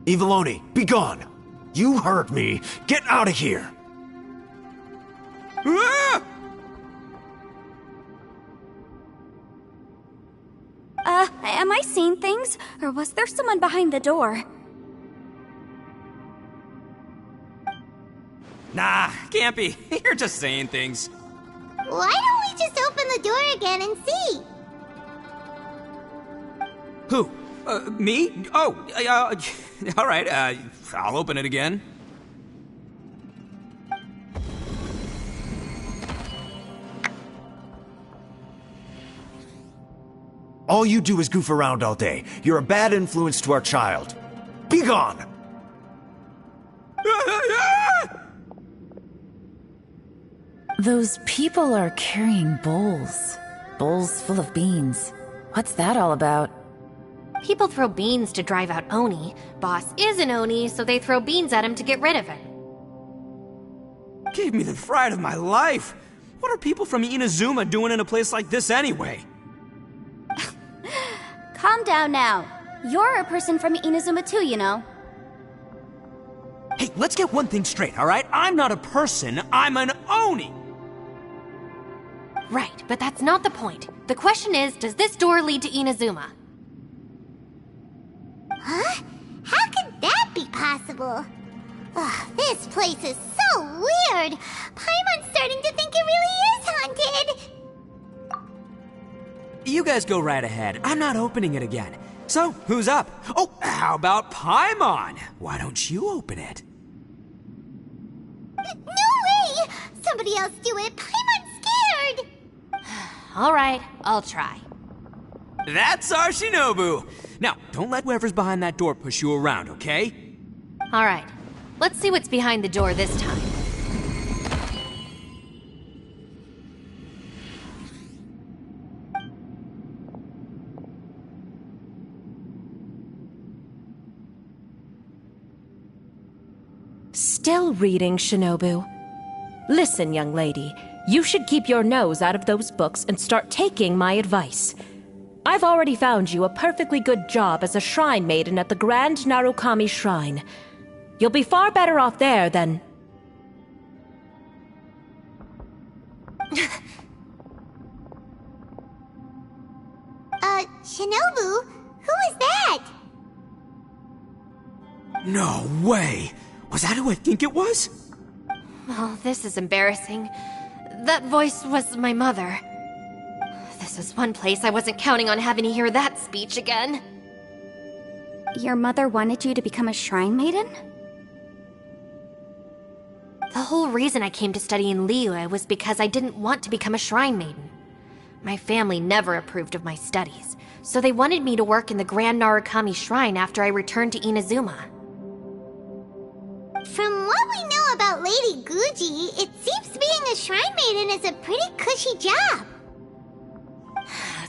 Eviloni, be gone! You heard me! Get out of here! Ah! Am I seeing things? Or was there someone behind the door? Nah, can't be. You're just saying things. Why don't we just open the door again and see? Who? Me? Oh, alright, I'll open it again. All you do is goof around all day. You're a bad influence to our child. Be gone! Those people are carrying bowls. Bowls full of beans. What's that all about? People throw beans to drive out Oni. Boss is an Oni, so they throw beans at him to get rid of him. Gave me the fright of my life. What are people from Inazuma doing in a place like this anyway? Calm down now. You're a person from Inazuma too, you know. Hey, let's get one thing straight, alright? I'm not a person, I'm an Oni! Right, but that's not the point. The question is, does this door lead to Inazuma? Huh? How could that be possible? Ugh, this place is so weird! Paimon's starting to think it really is haunted! You guys go right ahead. I'm not opening it again. So, who's up? Oh, how about Paimon? Why don't you open it? No way! Somebody else do it! Paimon's scared! Alright, I'll try. That's our Shinobu! Now, don't let whoever's behind that door push you around, okay? Alright, let's see what's behind the door this time. Still reading, Shinobu. Listen, young lady, you should keep your nose out of those books and start taking my advice. I've already found you a perfectly good job as a shrine maiden at the Grand Narukami Shrine. You'll be far better off there than... Shinobu? Who is that? No way! Was that who I think it was? Oh, this is embarrassing. That voice was my mother. This is one place I wasn't counting on having to hear that speech again. Your mother wanted you to become a shrine maiden? The whole reason I came to study in Liyue was because I didn't want to become a shrine maiden. My family never approved of my studies, so they wanted me to work in the Grand Narukami Shrine after I returned to Inazuma. From what we know about Lady Guji, it seems being a shrine maiden is a pretty cushy job.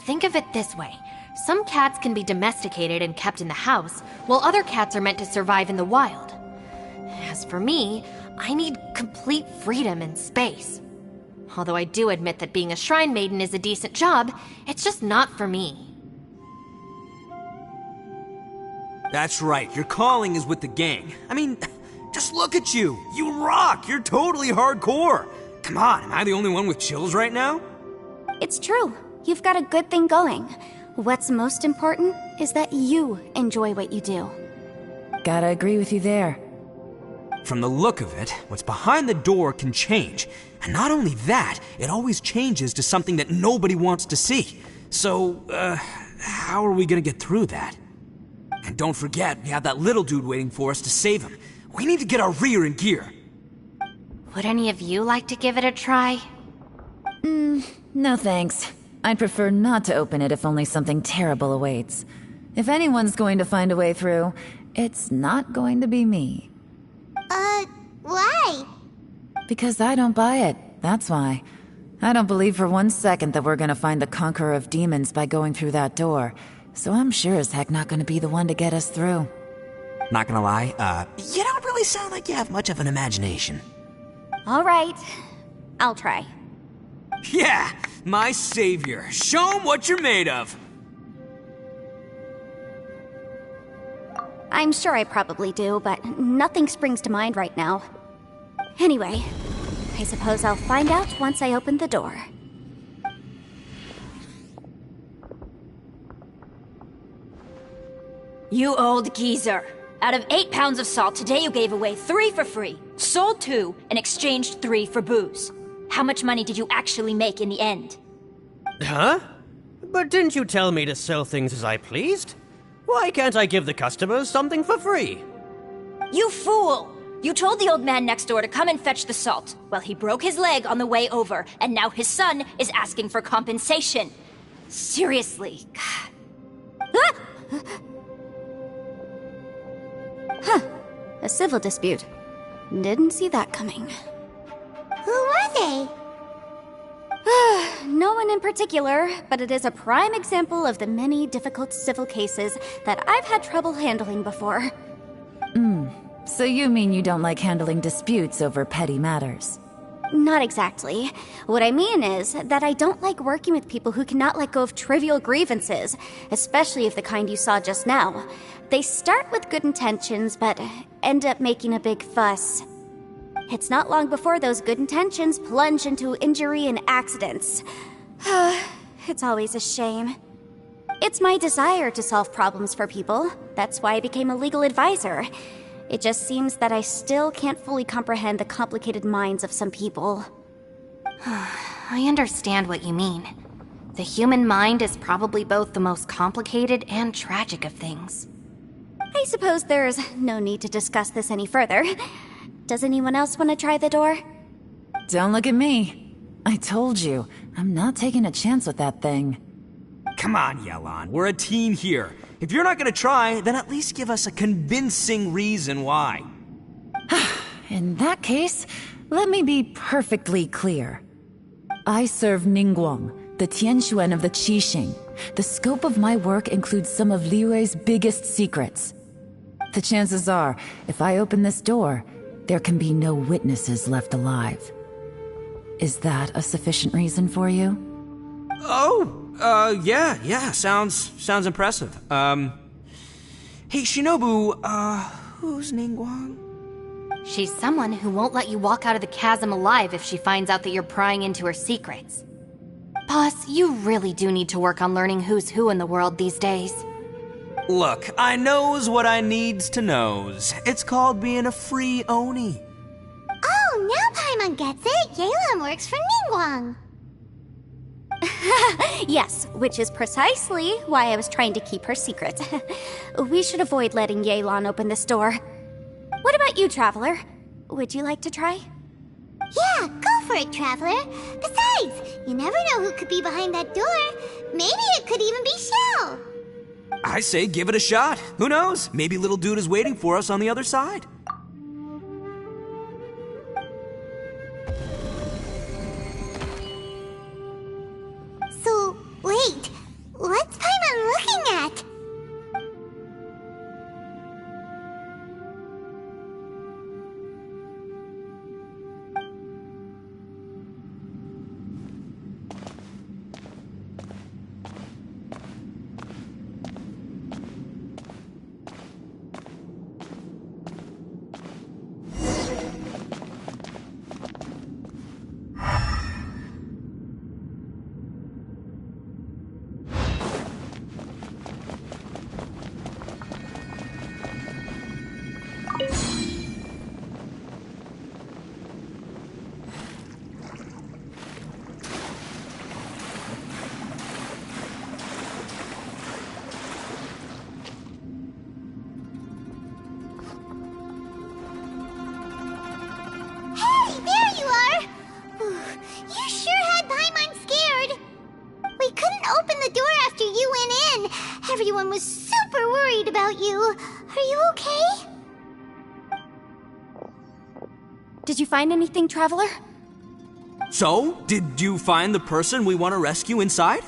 Think of it this way. Some cats can be domesticated and kept in the house, while other cats are meant to survive in the wild. As for me, I need complete freedom and space. Although I do admit that being a shrine maiden is a decent job, it's just not for me. That's right, your calling is with the gang. I mean, just look at you. You rock. You're totally hardcore. Come on, am I the only one with chills right now? It's true. You've got a good thing going. What's most important is that you enjoy what you do. Gotta agree with you there. From the look of it, what's behind the door can change. And not only that, it always changes to something that nobody wants to see. So, how are we gonna get through that? And don't forget, we have that little dude waiting for us to save him. We need to get our rear in gear. Would any of you like to give it a try? No thanks. I'd prefer not to open it if only something terrible awaits. If anyone's going to find a way through, it's not going to be me. Why? Because I don't buy it, that's why. I don't believe for one second that we're gonna find the Conqueror of Demons by going through that door, so I'm sure as heck not gonna be the one to get us through. Not gonna lie, you don't really sound like you have much of an imagination. All right. I'll try. Yeah, my savior. Show 'em what you're made of. I'm sure I probably do, but nothing springs to mind right now. Anyway, I suppose I'll find out once I open the door. You old geezer. Out of 8 pounds of salt, today you gave away 3 for free, sold 2, and exchanged 3 for booze. How much money did you actually make in the end? Huh? But didn't you tell me to sell things as I pleased? Why can't I give the customers something for free? You fool! You told the old man next door to come and fetch the salt. Well, he broke his leg on the way over, and now his son is asking for compensation. Seriously. Huh. A civil dispute. Didn't see that coming. Who were they? No one in particular, but it is a prime example of the many difficult civil cases that I've had trouble handling before. So you mean you don't like handling disputes over petty matters? Not exactly. What I mean is that I don't like working with people who cannot let go of trivial grievances, especially of the kind you saw just now. They start with good intentions, but end up making a big fuss. It's not long before those good intentions plunge into injury and accidents. It's always a shame. It's my desire to solve problems for people. That's why I became a legal advisor. It just seems that I still can't fully comprehend the complicated minds of some people. I understand what you mean. The human mind is probably both the most complicated and tragic of things. I suppose there's no need to discuss this any further. Does anyone else want to try the door? Don't look at me. I told you, I'm not taking a chance with that thing. Come on, Yelan, we're a team here. If you're not gonna try, then at least give us a convincing reason why. In that case, let me be perfectly clear. I serve Ningguang, the Tianxuan of the Qixing. The scope of my work includes some of Liyue's biggest secrets. The chances are, if I open this door, there can be no witnesses left alive. Is that a sufficient reason for you? Yeah, sounds impressive. Hey, Shinobu, who's Ningguang? She's someone who won't let you walk out of the chasm alive if she finds out that you're prying into her secrets. Boss, you really do need to work on learning who's who in the world these days. Look, I knows what I needs to knows. It's called being a free Oni. Oh, now Paimon gets it. Yelan works for Ningguang. Yes, which is precisely why I was trying to keep her secret. We should avoid letting Yelan open this door. What about you, Traveler? Would you like to try? Yeah, go for it, Traveler. Besides, you never know who could be behind that door. Maybe it could even be Xiao. I say give it a shot. Who knows? Maybe little dude is waiting for us on the other side. So, wait. What's Paimon looking at? Hey, there you are! You sure had Paimon scared. We couldn't open the door after you went in. Everyone was super worried about you. Are you okay? Did you find anything, Traveler? So, did you find the person we want to rescue inside?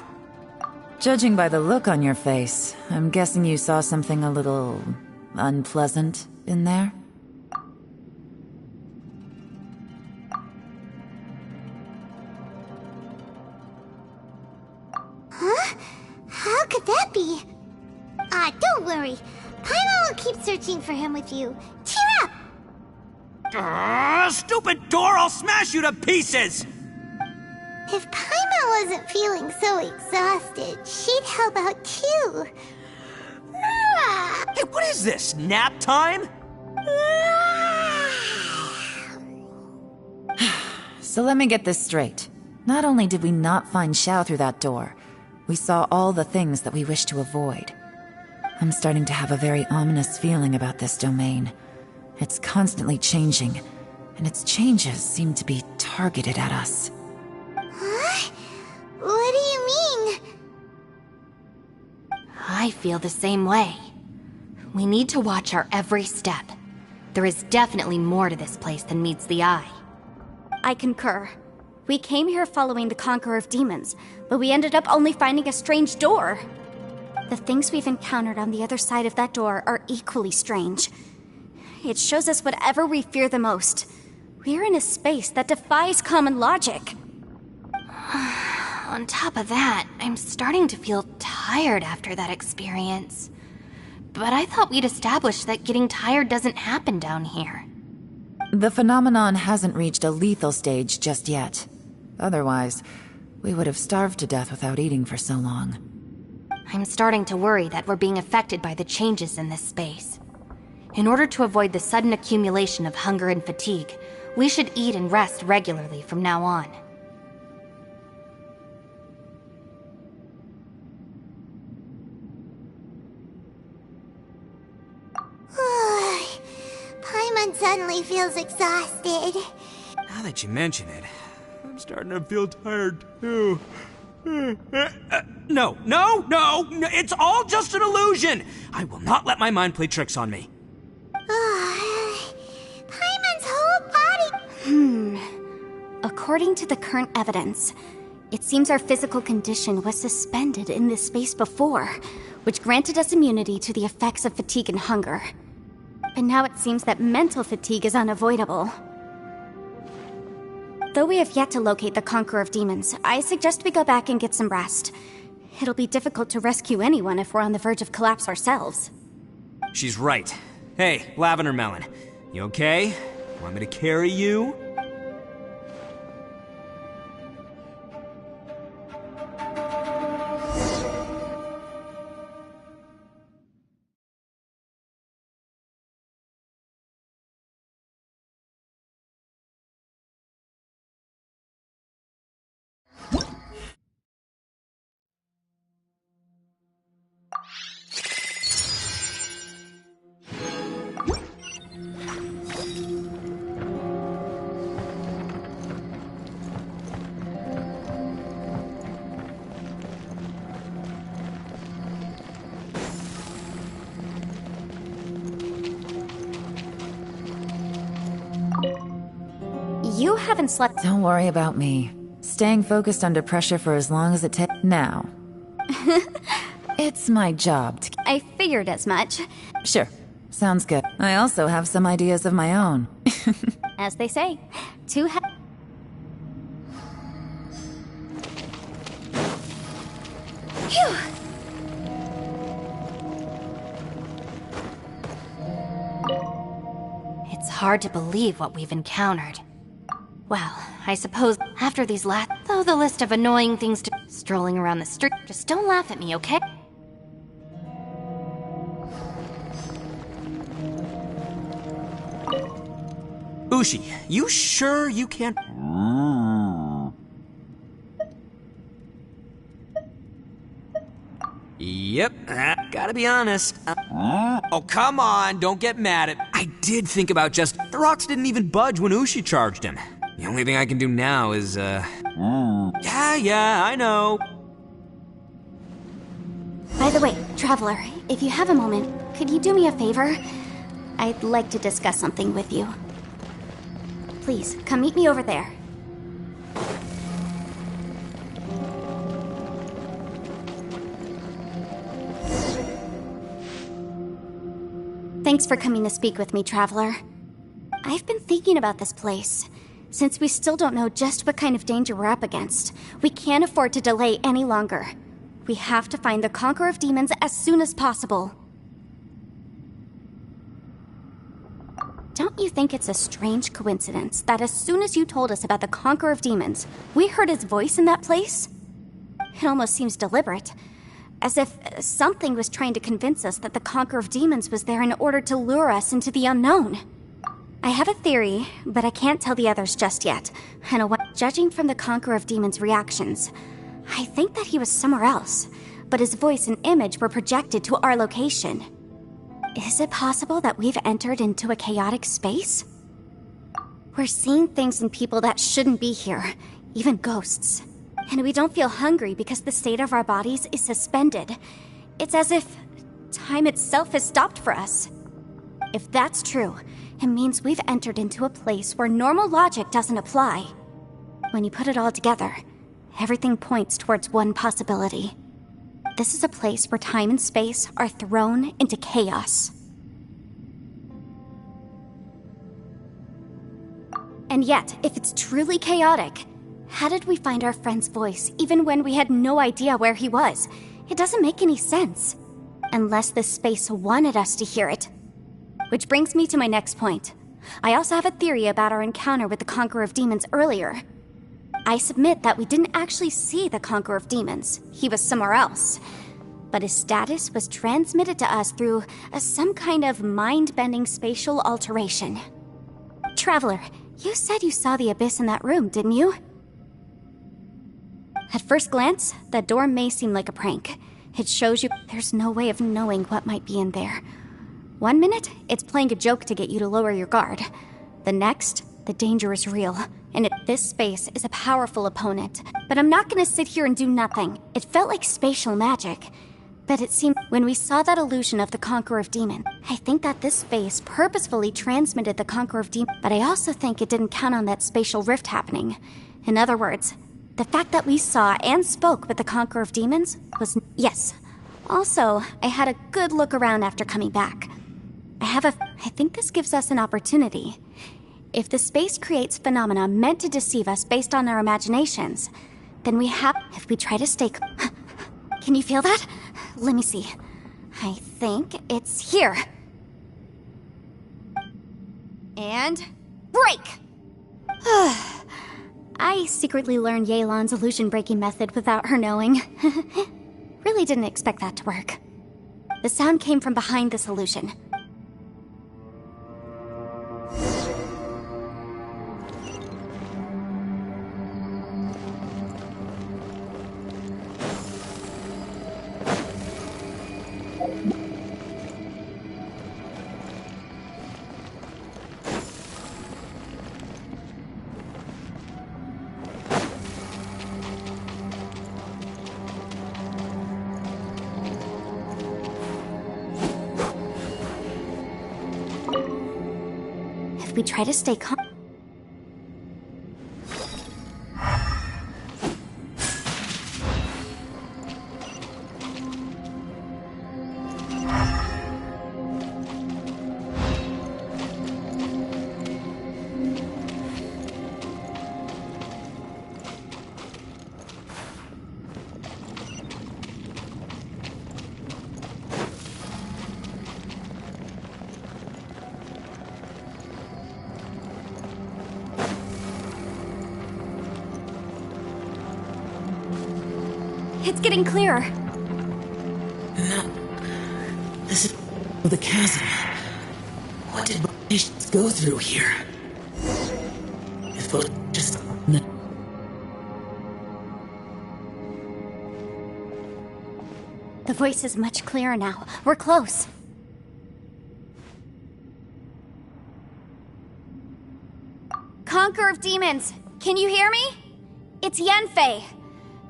Judging by the look on your face, I'm guessing you saw something a little unpleasant in there? Huh? How could that be? Don't worry. Paimon will keep searching for him with you. Cheer up! Stupid door! I'll smash you to pieces! If Paimon wasn't feeling so exhausted, she'd help out too. Hey, what is this? Nap time? So let me get this straight. Not only did we not find Xiao through that door, we saw all the things that we wish to avoid. I'm starting to have a very ominous feeling about this domain. It's constantly changing, and its changes seem to be targeted at us. Huh? What do you mean? I feel the same way. We need to watch our every step. There is definitely more to this place than meets the eye. I concur. We came here following the Conqueror of Demons, but we ended up only finding a strange door. The things we've encountered on the other side of that door are equally strange. It shows us whatever we fear the most. We're in a space that defies common logic. On top of that, I'm starting to feel tired after that experience. But I thought we'd established that getting tired doesn't happen down here. The phenomenon hasn't reached a lethal stage just yet. Otherwise, we would have starved to death without eating for so long. I'm starting to worry that we're being affected by the changes in this space. In order to avoid the sudden accumulation of hunger and fatigue, we should eat and rest regularly from now on. Paimon suddenly feels exhausted. Now that you mention it, I'm starting to feel tired too. No, it's all just an illusion! I will not let my mind play tricks on me. Paimon's whole body... According to the current evidence, it seems our physical condition was suspended in this space before, which granted us immunity to the effects of fatigue and hunger. But now it seems that mental fatigue is unavoidable. Though we have yet to locate the Conqueror of Demons, I suggest we go back and get some rest. It'll be difficult to rescue anyone if we're on the verge of collapse ourselves. She's right. Hey, Lavender Melon, you okay? Want me to carry you? You haven't slept. Don't worry about me. Staying focused under pressure for as long as it takes. Now. It's my job to. I figured as much. Sure. Sounds good. I also have some ideas of my own. As they say, Phew! It's hard to believe what we've encountered. Well, I suppose after these though the list of annoying things to strolling around the street, just don't laugh at me, okay? Ushi, you sure you can't... Yep, gotta be honest. Oh, come on, don't get mad at... I did think about just... The rocks didn't even budge when Ushi charged him. The only thing I can do now is, Yeah, I know. By the way, Traveler, if you have a moment, could you do me a favor? I'd like to discuss something with you. Please, come meet me over there. Thanks for coming to speak with me, Traveler. I've been thinking about this place. Since we still don't know just what kind of danger we're up against, we can't afford to delay any longer. We have to find the Conqueror of Demons as soon as possible. Don't you think it's a strange coincidence that as soon as you told us about the Conqueror of Demons, we heard his voice in that place? It almost seems deliberate. As if something was trying to convince us that the Conqueror of Demons was there in order to lure us into the unknown. I have a theory, but I can't tell the others just yet. And judging from the Conqueror of Demons' reactions, I think that he was somewhere else, but his voice and image were projected to our location. Is it possible that we've entered into a chaotic space? We're seeing things and people that shouldn't be here, even ghosts. And we don't feel hungry because the state of our bodies is suspended. It's as if time itself has stopped for us. If that's true, it means we've entered into a place where normal logic doesn't apply. When you put it all together, everything points towards one possibility. This is a place where time and space are thrown into chaos. And yet, if it's truly chaotic, how did we find our friend's voice even when we had no idea where he was? It doesn't make any sense. Unless this space wanted us to hear it. Which brings me to my next point. I also have a theory about our encounter with the Conqueror of Demons earlier. I submit that we didn't actually see the Conqueror of Demons. He was somewhere else. But his status was transmitted to us through some kind of mind-bending spatial alteration. Traveler, you said you saw the abyss in that room, didn't you? At first glance, that door may seem like a prank. It shows you there's no way of knowing what might be in there. One minute, it's playing a joke to get you to lower your guard. The next, the danger is real, and this space is a powerful opponent. But I'm not gonna sit here and do nothing. It felt like spatial magic. But it seemed when we saw that illusion of the Conqueror of Demons, I think that this space purposefully transmitted the Conqueror of Demons, but I also think it didn't count on that spatial rift happening. In other words, the fact that we saw and spoke with the Conqueror of Demons was yes. Also, I had a good look around after coming back. I think this gives us an opportunity. If the space creates phenomena meant to deceive us based on our imaginations, then if we try to stay... Can you feel that? Let me see. I think it's here. And... break! I secretly learned Yelan's illusion-breaking method without her knowing. Really didn't expect that to work. The sound came from behind this illusion. If we try to stay calm... It's getting clearer. No. This is the chasm. What did nations go through here? If it just... The voice is much clearer now. We're close. Conqueror of Demons, can you hear me? It's Yanfei.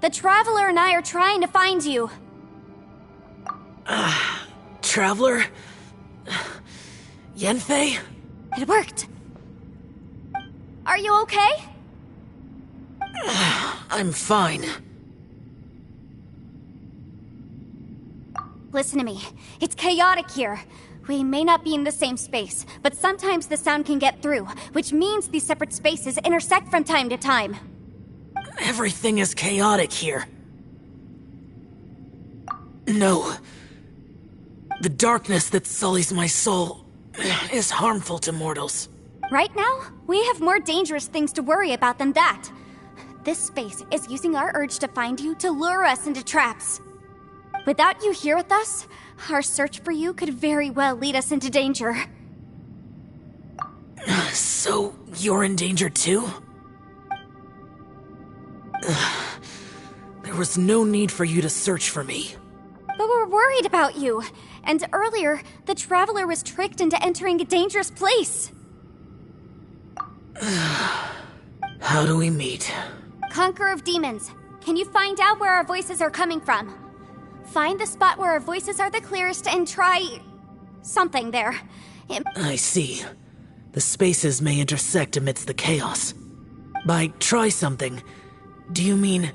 The Traveler and I are trying to find you. Traveler? Yanfei? It worked. Are you okay? I'm fine. Listen to me. It's chaotic here. We may not be in the same space, but sometimes the sound can get through, which means these separate spaces intersect from time to time. Everything is chaotic here. No. The darkness that sullies my soul is harmful to mortals. Right now, we have more dangerous things to worry about than that. This space is using our urge to find you to lure us into traps. Without you here with us, our search for you could very well lead us into danger. So, you're in danger too? There was no need for you to search for me. But we're worried about you. And earlier, the Traveler was tricked into entering a dangerous place. How do we meet? Conqueror of Demons, can you find out where our voices are coming from? Find the spot where our voices are the clearest and try... something there. I see. The spaces may intersect amidst the chaos. By try something, do you mean...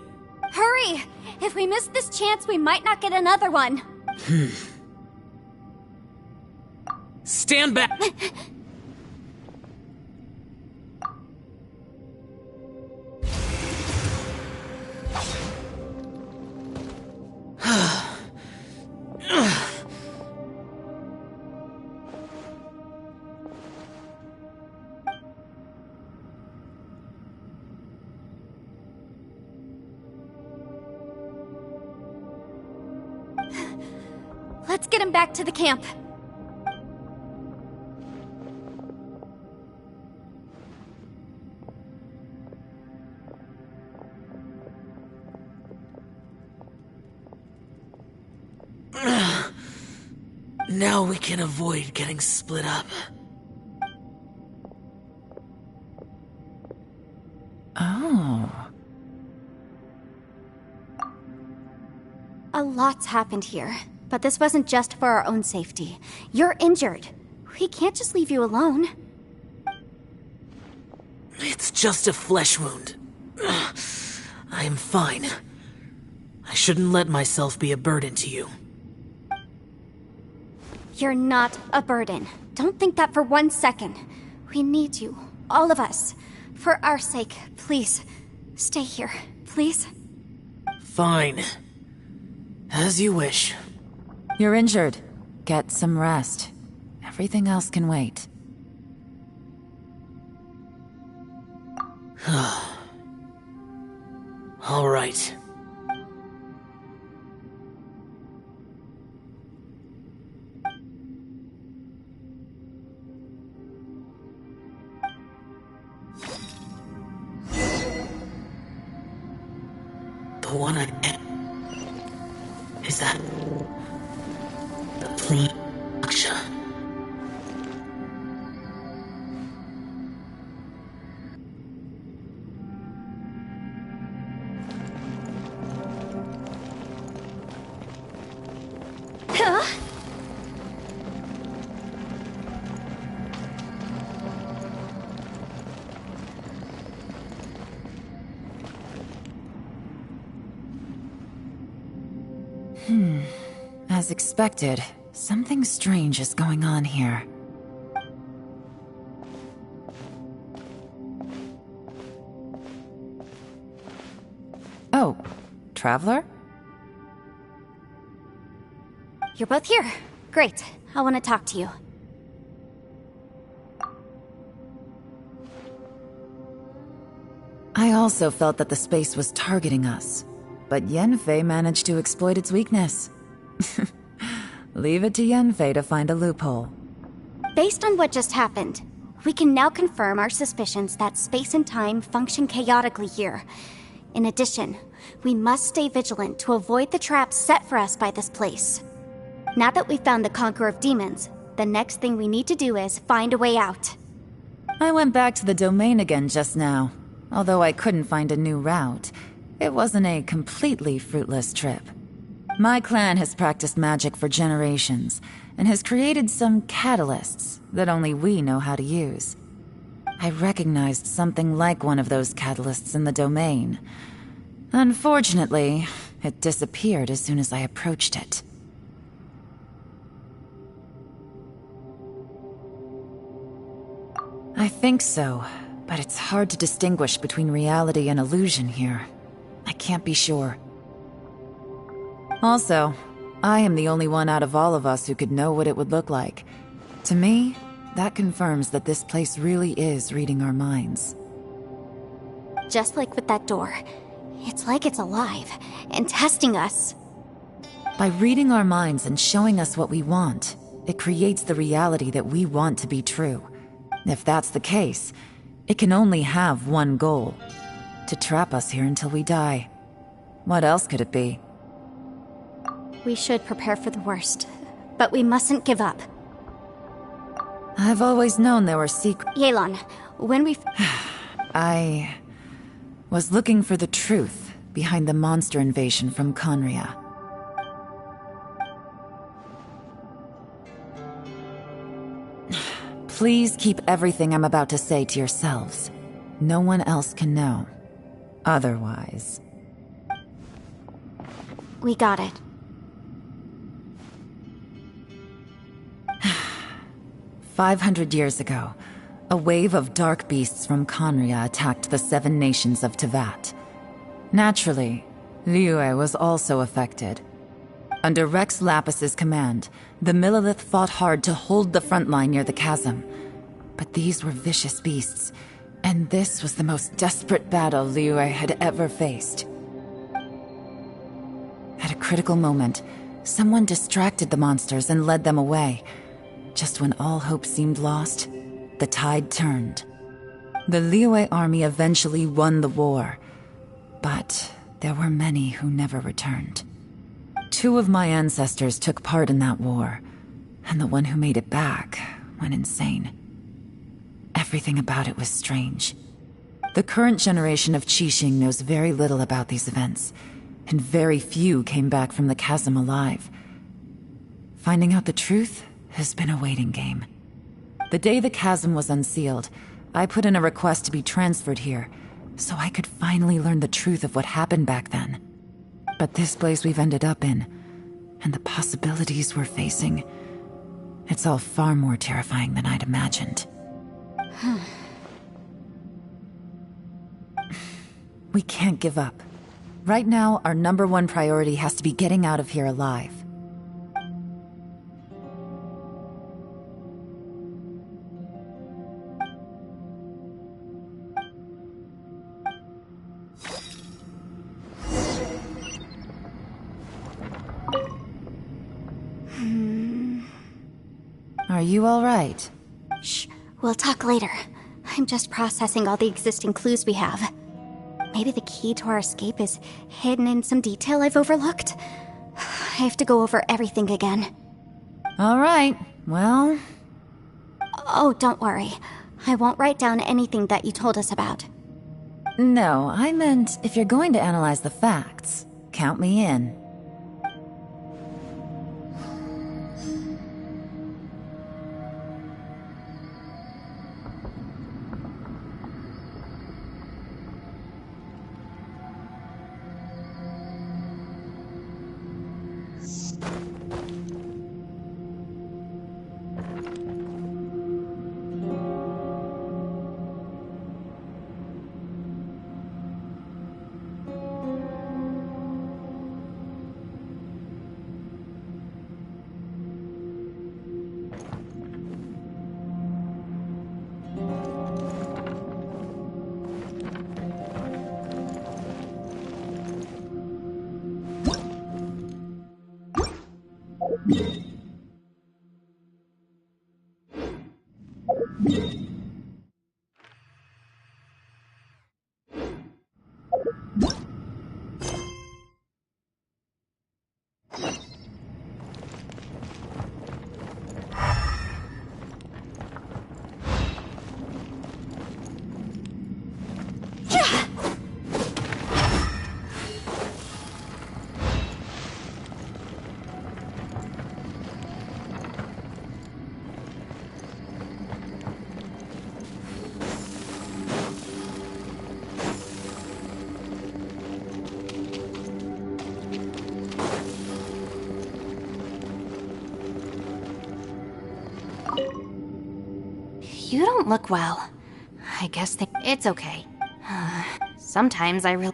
Hurry! If we miss this chance, we might not get another one. Stand back! Let's get him back to the camp. Now we can avoid getting split up. Oh. A lot's happened here, but this wasn't just for our own safety. You're injured. We can't just leave you alone. It's just a flesh wound. I am fine. I shouldn't let myself be a burden to you. You're not a burden. Don't think that for 1 second. We need you, all of us. For our sake, please, stay here, please. Fine. As you wish. You're injured. Get some rest. Everything else can wait. All right. The one I... Is that... the plea... Aksha? As expected, something strange is going on here. Oh, Traveler? You're both here. Great. I want to talk to you. I also felt that the space was targeting us, but Yenfei managed to exploit its weakness. Leave it to Yenfei to find a loophole. Based on what just happened, we can now confirm our suspicions that space and time function chaotically here. In addition, we must stay vigilant to avoid the traps set for us by this place. Now that we've found the Conqueror of Demons, the next thing we need to do is find a way out. I went back to the domain again just now. Although I couldn't find a new route, it wasn't a completely fruitless trip. My clan has practiced magic for generations, and has created some catalysts that only we know how to use. I recognized something like one of those catalysts in the domain. Unfortunately, it disappeared as soon as I approached it. I think so, but it's hard to distinguish between reality and illusion here. I can't be sure. Also, I am the only one out of all of us who could know what it would look like. To me, that confirms that this place really is reading our minds. Just like with that door. It's like it's alive and testing us. By reading our minds and showing us what we want, it creates the reality that we want to be true. If that's the case, it can only have one goal: to trap us here until we die. What else could it be? We should prepare for the worst, but we mustn't give up. I've always known there were secrets. Yelan, when we... I was looking for the truth behind the monster invasion from Conria. Please keep everything I'm about to say to yourselves. No one else can know. Otherwise... We got it. 500 years ago, a wave of dark beasts from Conria attacked the 7 nations of Tevat. Naturally, Liyue was also affected. Under Rex Lapis's command, the Millelith fought hard to hold the front line near the chasm. But these were vicious beasts, and this was the most desperate battle Liyue had ever faced. At a critical moment, someone distracted the monsters and led them away. Just when all hope seemed lost, the tide turned. The Liyue army eventually won the war, but there were many who never returned. 2 of my ancestors took part in that war, and the one who made it back went insane. Everything about it was strange. The current generation of Qixing knows very little about these events, and very few came back from the chasm alive. Finding out the truth has been a waiting game. The day the chasm was unsealed, I put in a request to be transferred here, so I could finally learn the truth of what happened back then. But this place we've ended up in, and the possibilities we're facing, it's all far more terrifying than I'd imagined. We can't give up. Right now, our #1 priority has to be getting out of here alive. Are you all right? Shh, we'll talk later. I'm just processing all the existing clues we have. Maybe the key to our escape is hidden in some detail I've overlooked. I have to go over everything again. All right, well... Oh, don't worry. I won't write down anything that you told us about. No, I meant if you're going to analyze the facts, count me in. You don't look well. I guess it's okay. Sometimes I really...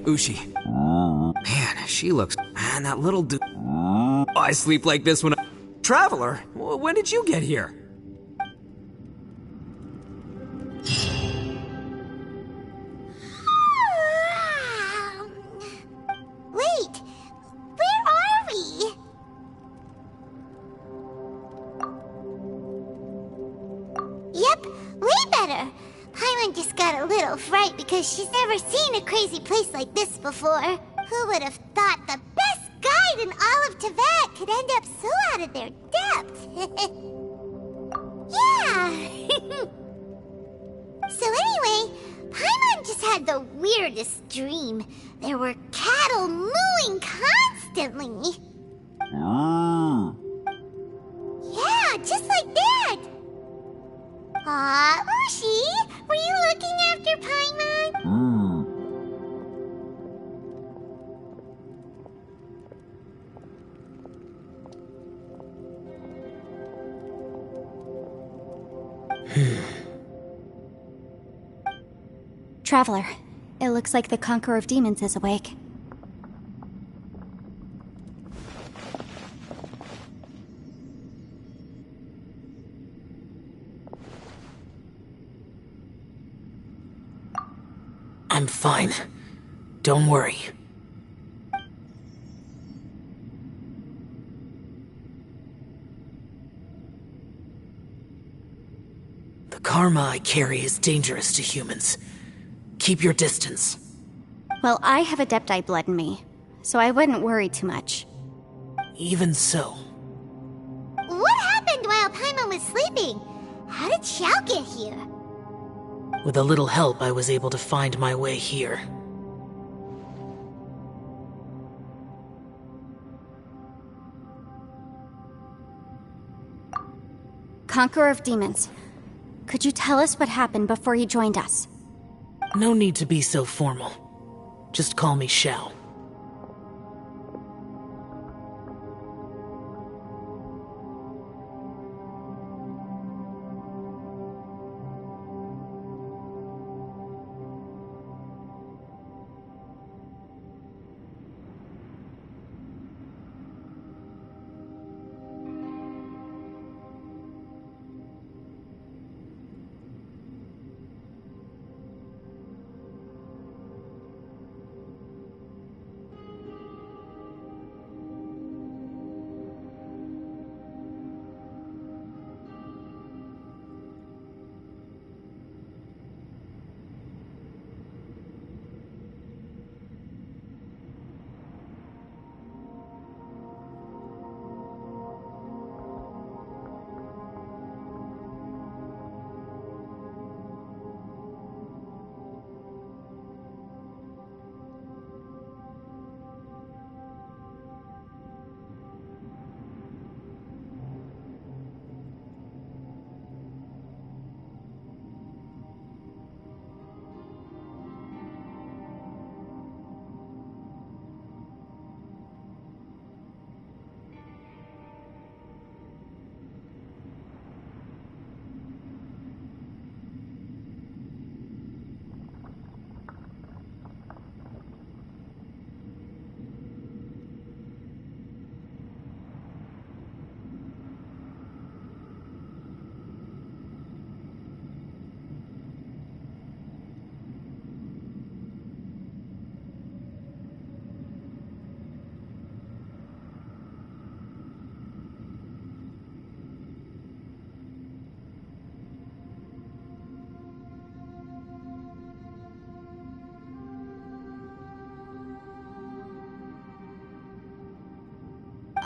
Ushi. Man, she looks... Man, that little dude... I sleep like this when I... Traveler, when did you get here? Wait, where are we? Yep, way better. Paimon just got a little fright because she's never seen a crazy place like this before. Who would have thought the best guide in all of Teyvat could end up so out of their depth? Yeah! So anyway, Paimon just had the weirdest dream. There were cattle mooing constantly. Yeah, just like that. Aw, Ushi, were you looking after Paimon? Traveler, it looks like the Conqueror of Demons is awake. I'm fine. Don't worry. The karma I carry is dangerous to humans. Keep your distance. Well, I have Adepti blood in me, so I wouldn't worry too much. Even so. What happened while Paimon was sleeping? How did Xiao get here? With a little help, I was able to find my way here. Conqueror of Demons, could you tell us what happened before you joined us? No need to be so formal. Just call me Xhao.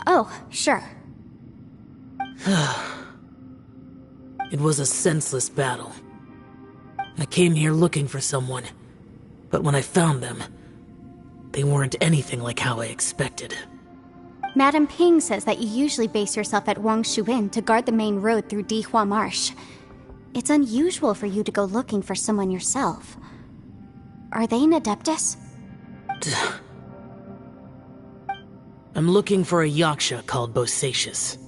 Oh, sure. It was a senseless battle. I came here looking for someone, but when I found them, they weren't anything like how I expected. Madam Ping says that you usually base yourself at Wangshu Inn to guard the main road through Dihua Marsh. It's unusual for you to go looking for someone yourself. Are they an Adeptus? I'm looking for a Yaksha called Bosacius.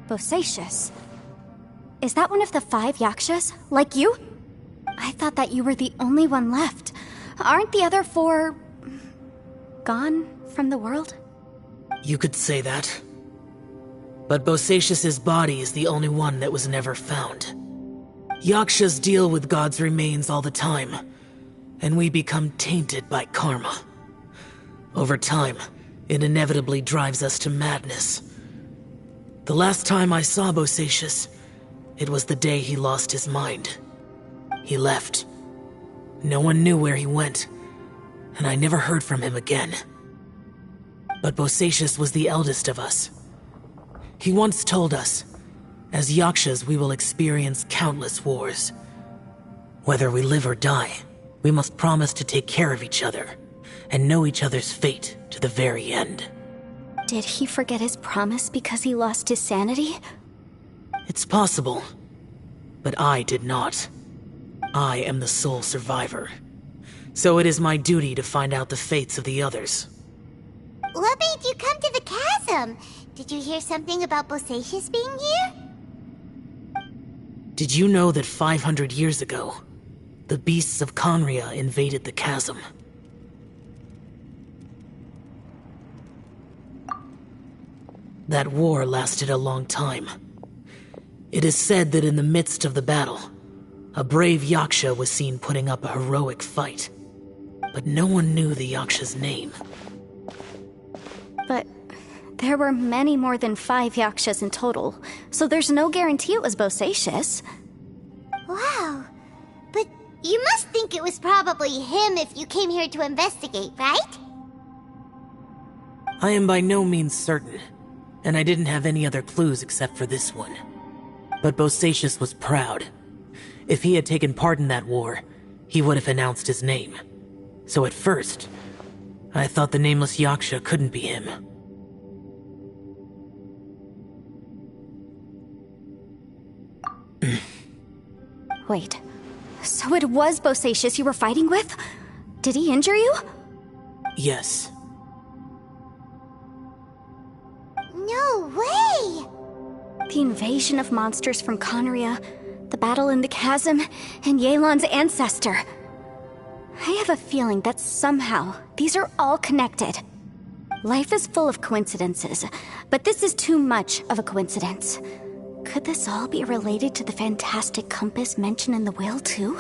Bosacius? Is that one of the 5 Yakshas, like you? I thought that you were the only one left. Aren't the other four... gone from the world? You could say that. But Bosacius's body is the only one that was never found. Yakshas deal with God's remains all the time, and we become tainted by karma. Over time, it inevitably drives us to madness. The last time I saw Bosacius, it was the day he lost his mind. He left. No one knew where he went, and I never heard from him again. But Bosacius was the eldest of us. He once told us, as Yakshas we will experience countless wars. Whether we live or die, we must promise to take care of each other, and know each other's fate to the very end. Did he forget his promise because he lost his sanity? It's possible, but I did not. I am the sole survivor. So it is my duty to find out the fates of the others. What made you come to the chasm? Did you hear something about Bosacius being here? Did you know that 500 years ago, the beasts of Conria invaded the chasm? That war lasted a long time. It is said that in the midst of the battle, a brave Yaksha was seen putting up a heroic fight. But no one knew the Yaksha's name. But there were many more than 5 Yakshas in total, so there's no guarantee it was Bosacius. Wow. But you must think it was probably him if you came here to investigate, right? I am by no means certain, and I didn't have any other clues except for this one. But Bosacius was proud. If he had taken part in that war, he would have announced his name. So at first, I thought the nameless Yaksha couldn't be him. Wait, so it was Bosacius you were fighting with? Did he injure you? Yes. No way! The invasion of monsters from Conria, the battle in the chasm, and Yelan's ancestor. I have a feeling that somehow these are all connected. Life is full of coincidences, but this is too much of a coincidence. Could this all be related to the fantastic compass mentioned in the will, too?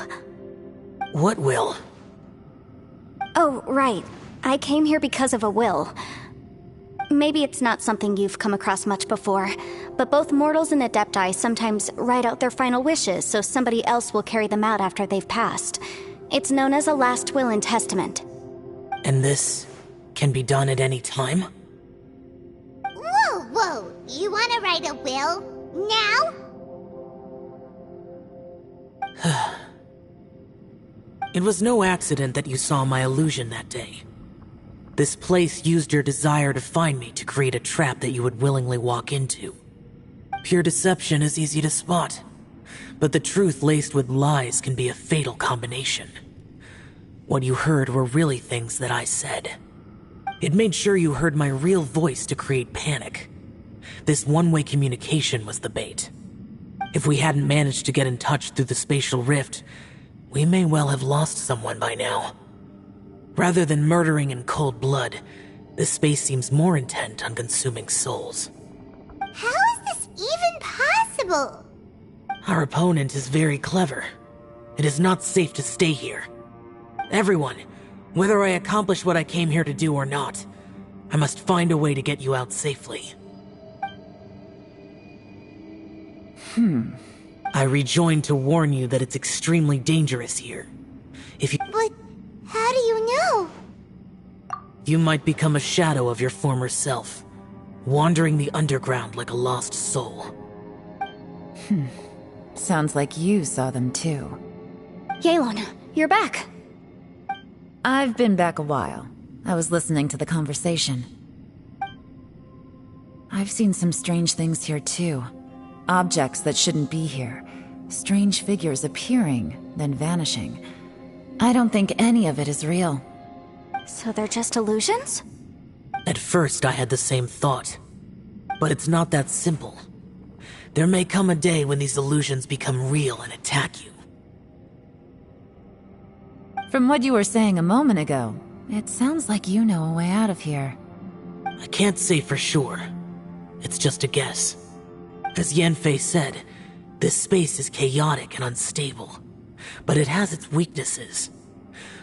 What will? Oh, right. I came here because of a will. Maybe it's not something you've come across much before, but both mortals and adepti sometimes write out their final wishes so somebody else will carry them out after they've passed. It's known as a last will and testament. And this can be done at any time? Whoa, whoa! You want to write a will? Now? It was no accident that you saw my illusion that day. This place used your desire to find me to create a trap that you would willingly walk into. Pure deception is easy to spot, but the truth laced with lies can be a fatal combination. What you heard were really things that I said. It made sure you heard my real voice to create panic. This one-way communication was the bait. If we hadn't managed to get in touch through the spatial rift, we may well have lost someone by now. Rather than murdering in cold blood, this space seems more intent on consuming souls. How is this even possible? Our opponent is very clever. It is not safe to stay here. Everyone, whether I accomplish what I came here to do or not, I must find a way to get you out safely. I rejoined to warn you that it's extremely dangerous here. If you... But how do you know? You might become a shadow of your former self, wandering the underground like a lost soul. Sounds like you saw them too. Yelan, you're back. I've been back a while. I was listening to the conversation. I've seen some strange things here too. Objects that shouldn't be here. Strange figures appearing, then vanishing. I don't think any of it is real. So they're just illusions? At first I had the same thought. But it's not that simple. There may come a day when these illusions become real and attack you. From what you were saying a moment ago, it sounds like you know a way out of here. I can't say for sure. It's just a guess. As Yanfei said, this space is chaotic and unstable, but it has its weaknesses.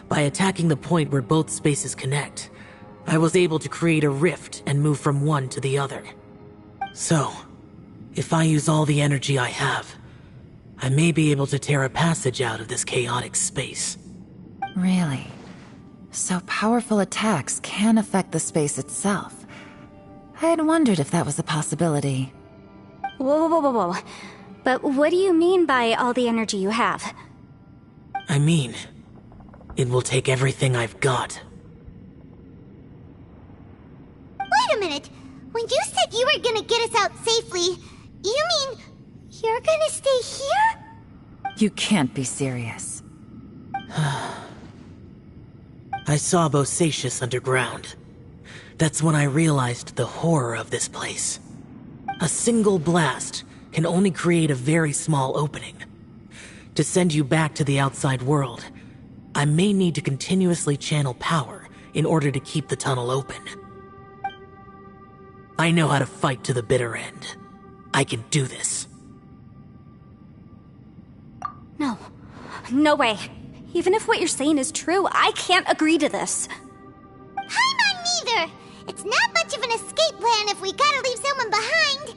By attacking the point where both spaces connect, I was able to create a rift and move from one to the other. So, if I use all the energy I have, I may be able to tear a passage out of this chaotic space. Really? So powerful attacks can affect the space itself. I had wondered if that was a possibility. Whoa, whoa, whoa, whoa, whoa. But what do you mean by all the energy you have? I mean, it will take everything I've got. Wait a minute! When you said you were gonna get us out safely, you mean you're gonna stay here? You can't be serious. I saw Bosacius underground. That's when I realized the horror of this place. A single blast can only create a very small opening. To send you back to the outside world, I may need to continuously channel power in order to keep the tunnel open. I know how to fight to the bitter end. I can do this. No. No way. Even if what you're saying is true, I can't agree to this. Paimon neither! It's not much of an escape plan if we gotta leave someone behind!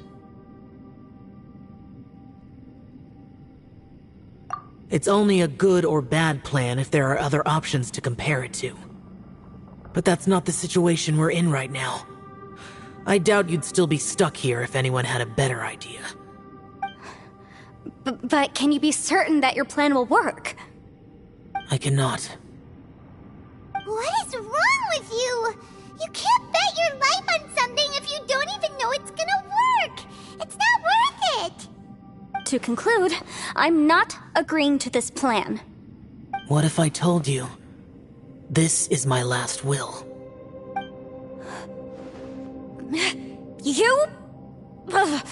It's only a good or bad plan if there are other options to compare it to. But that's not the situation we're in right now. I doubt you'd still be stuck here if anyone had a better idea. But can you be certain that your plan will work? I cannot. What is wrong with you? You can't bet your life on something if you don't even know it's gonna work! It's not worth it! To conclude, I'm not agreeing to this plan. What if I told you, this is my last will? You? Ugh.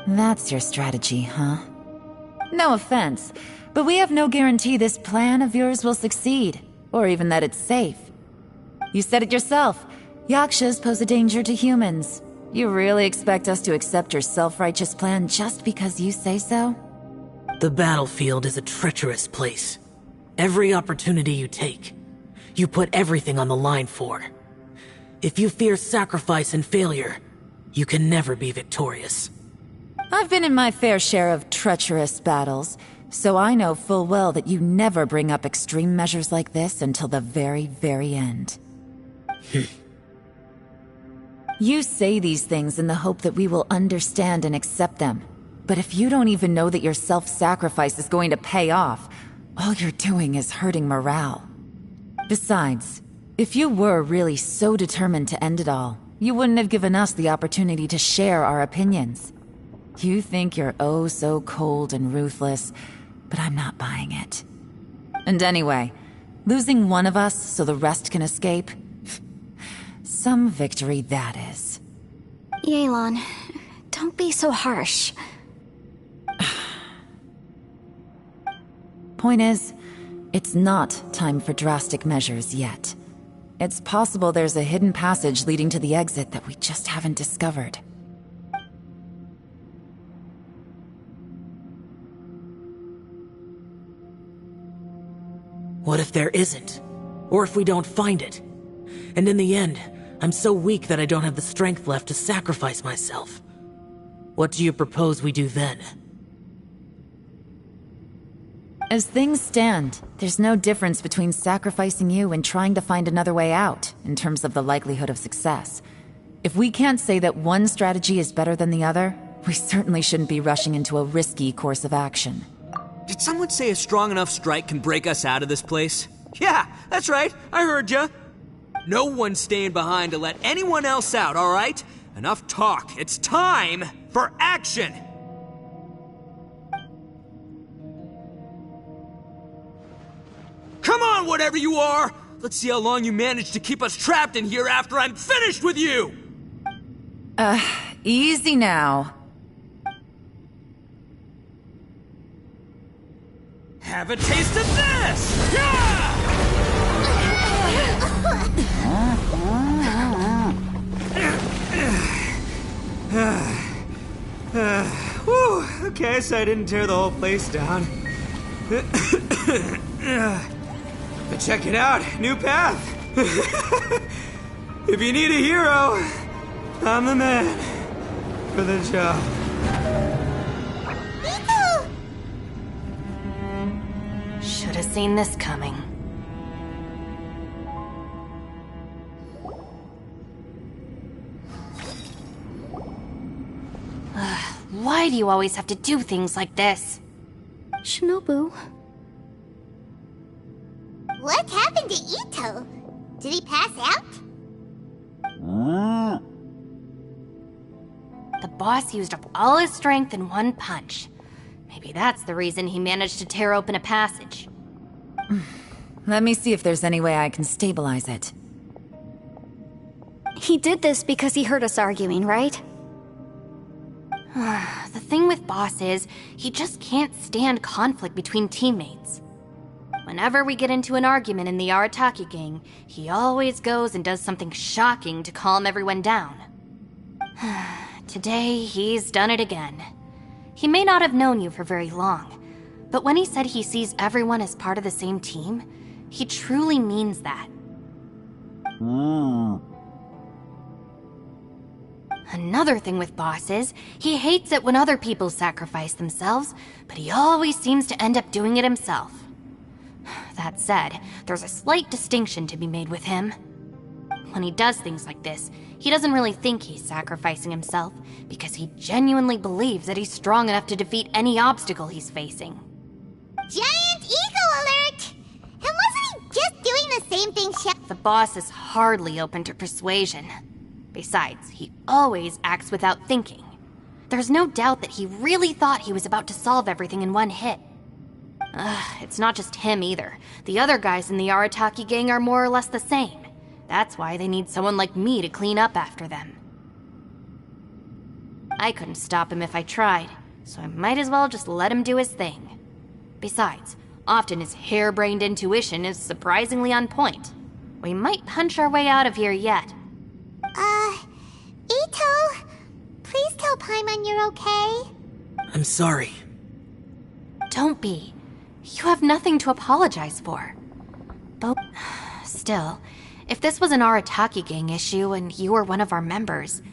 That's your strategy, huh? No offense, but we have no guarantee this plan of yours will succeed, or even that it's safe. You said it yourself. Yakshas pose a danger to humans. You really expect us to accept your self-righteous plan just because you say so? The battlefield is a treacherous place. Every opportunity you take, you put everything on the line for. If you fear sacrifice and failure, you can never be victorious. I've been in my fair share of treacherous battles, so I know full well that you never bring up extreme measures like this until the very, very end. You say these things in the hope that we will understand and accept them. But if you don't even know that your self-sacrifice is going to pay off, all you're doing is hurting morale. Besides, if you were really so determined to end it all, you wouldn't have given us the opportunity to share our opinions. You think you're oh so cold and ruthless, but I'm not buying it. And anyway, losing one of us so the rest can escape? Some victory that is. Yelan, don't be so harsh. Point is, it's not time for drastic measures yet. It's possible there's a hidden passage leading to the exit that we just haven't discovered. What if there isn't? Or if we don't find it? And in the end, I'm so weak that I don't have the strength left to sacrifice myself. What do you propose we do then? As things stand, there's no difference between sacrificing you and trying to find another way out, in terms of the likelihood of success. If we can't say that one strategy is better than the other, we certainly shouldn't be rushing into a risky course of action. Did someone say a strong enough strike can break us out of this place? Yeah, that's right, I heard ya. No one's staying behind to let anyone else out, all right? Enough talk, it's time for action! Come on, whatever you are! Let's see how long you manage to keep us trapped in here after I'm finished with you! Easy now. Have a taste of this! Yeah! Whew, okay, so I didn't tear the whole place down. But check it out, new path. If you need a hero, I'm the man for the job. Should have seen this coming. Why do you always have to do things like this? Shinobu. What happened to Ito? Did he pass out? The boss used up all his strength in one punch. Maybe that's the reason he managed to tear open a passage. Let me see if there's any way I can stabilize it. He did this because he heard us arguing, right? The thing with Boss is, he just can't stand conflict between teammates. Whenever we get into an argument in the Arataki gang, he always goes and does something shocking to calm everyone down. Today, he's done it again. He may not have known you for very long, but when he said he sees everyone as part of the same team, he truly means that. Another thing with Boss is, he hates it when other people sacrifice themselves, but he always seems to end up doing it himself. That said, there's a slight distinction to be made with him. When he does things like this, he doesn't really think he's sacrificing himself, because he genuinely believes that he's strong enough to defeat any obstacle he's facing. Giant ego alert! And wasn't he just doing the same thing The boss is hardly open to persuasion. Besides, he always acts without thinking. There's no doubt that he really thought he was about to solve everything in one hit. It's not just him either. The other guys in the Arataki gang are more or less the same. That's why they need someone like me to clean up after them. I couldn't stop him if I tried, so I might as well just let him do his thing. Besides, often his harebrained intuition is surprisingly on point. We might punch our way out of here yet. Ito, please tell Paimon you're okay. I'm sorry. Don't be. You have nothing to apologize for. But still, if this was an Arataki gang issue and you were one of our members,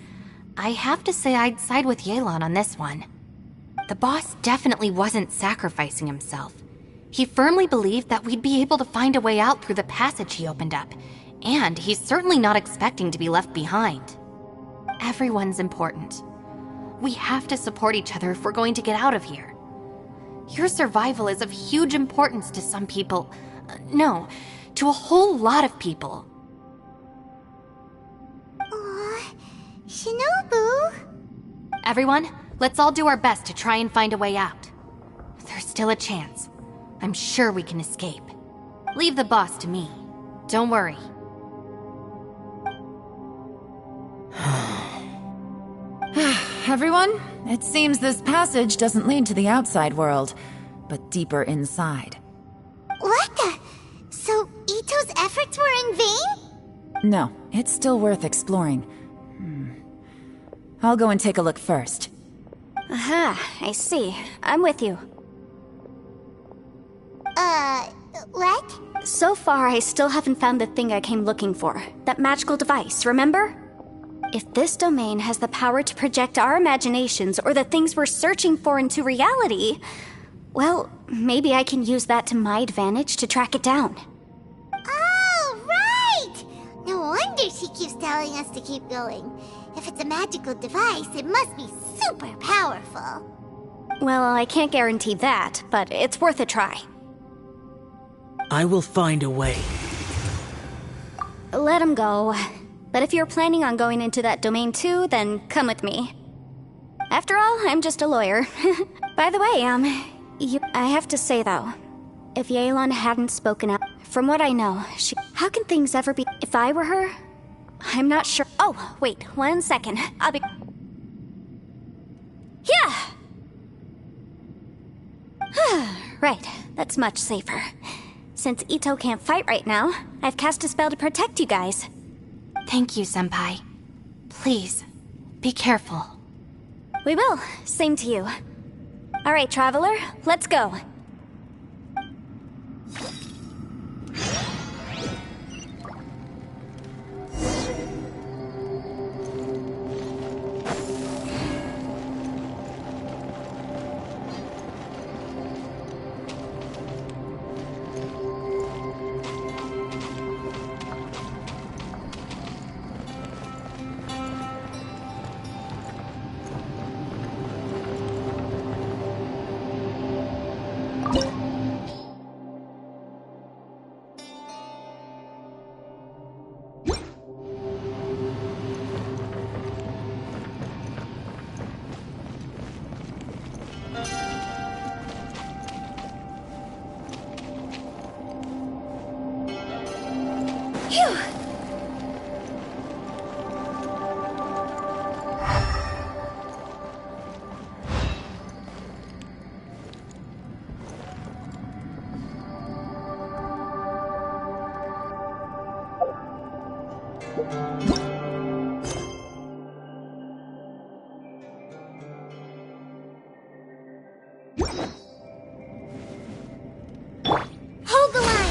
I have to say I'd side with Yelan on this one. The boss definitely wasn't sacrificing himself. He firmly believed that we'd be able to find a way out through the passage he opened up, and he's certainly not expecting to be left behind. Everyone's important. We have to support each other if we're going to get out of here. Your survival is of huge importance to some people. No, to a whole lot of people. Aw, Shinobu. Everyone, let's all do our best to try and find a way out. There's still a chance. I'm sure we can escape. Leave the boss to me. Don't worry. Everyone, it seems this passage doesn't lead to the outside world, but deeper inside. What the? So Ito's efforts were in vain? No, it's still worth exploring. I'll go and take a look first. Aha, I see. I'm with you. What? So far, I still haven't found the thing I came looking for. That magical device, remember? If this domain has the power to project our imaginations or the things we're searching for into reality, well, maybe I can use that to my advantage to track it down. Oh, right! No wonder she keeps telling us to keep going. If it's a magical device, it must be super powerful. Well, I can't guarantee that, but it's worth a try. I will find a way. Let him go. But if you're planning on going into that domain too, then come with me. After all, I'm just a lawyer. By the way, I have to say though, if Yelan hadn't spoken up, from what I know, how can things ever be? If I were her, I'm not sure. Oh, wait, 1 second. I'll be. Yeah! Right. That's much safer. Since Ito can't fight right now, I've cast a spell to protect you guys. Thank you, Senpai. Please, be careful. We will. Same to you. Alright, Traveler, let's go. Hold the line!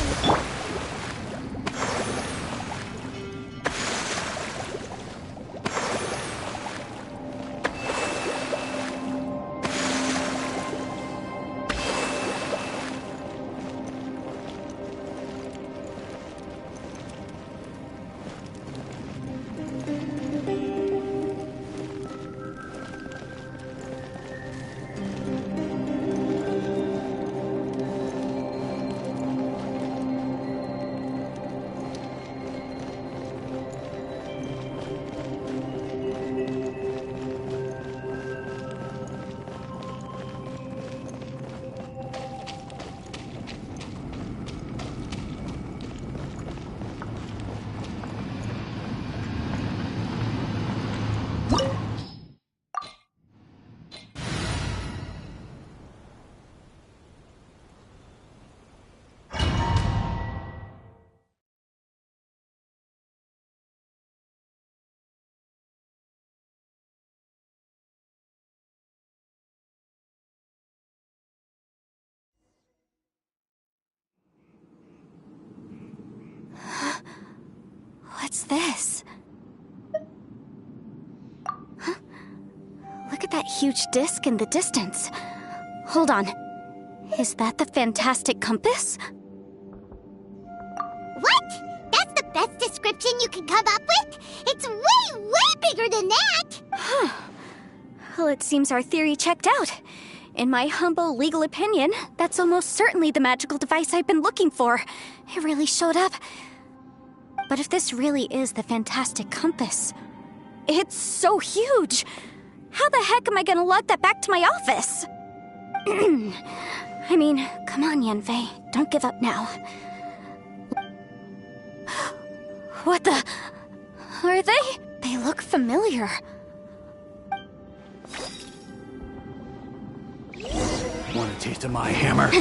What's this? Huh? Look at that huge disc in the distance. Hold on. Is that the fantastic compass? What? That's the best description you can come up with? It's way, way bigger than that! Huh. Well, it seems our theory checked out. In my humble legal opinion, that's almost certainly the magical device I've been looking for. It really showed up. But if this really is the fantastic compass, it's so huge! How the heck am I gonna lug that back to my office? I mean, come on, Yanfei. Don't give up now. What the... Are they? They look familiar. Want a taste of my hammer?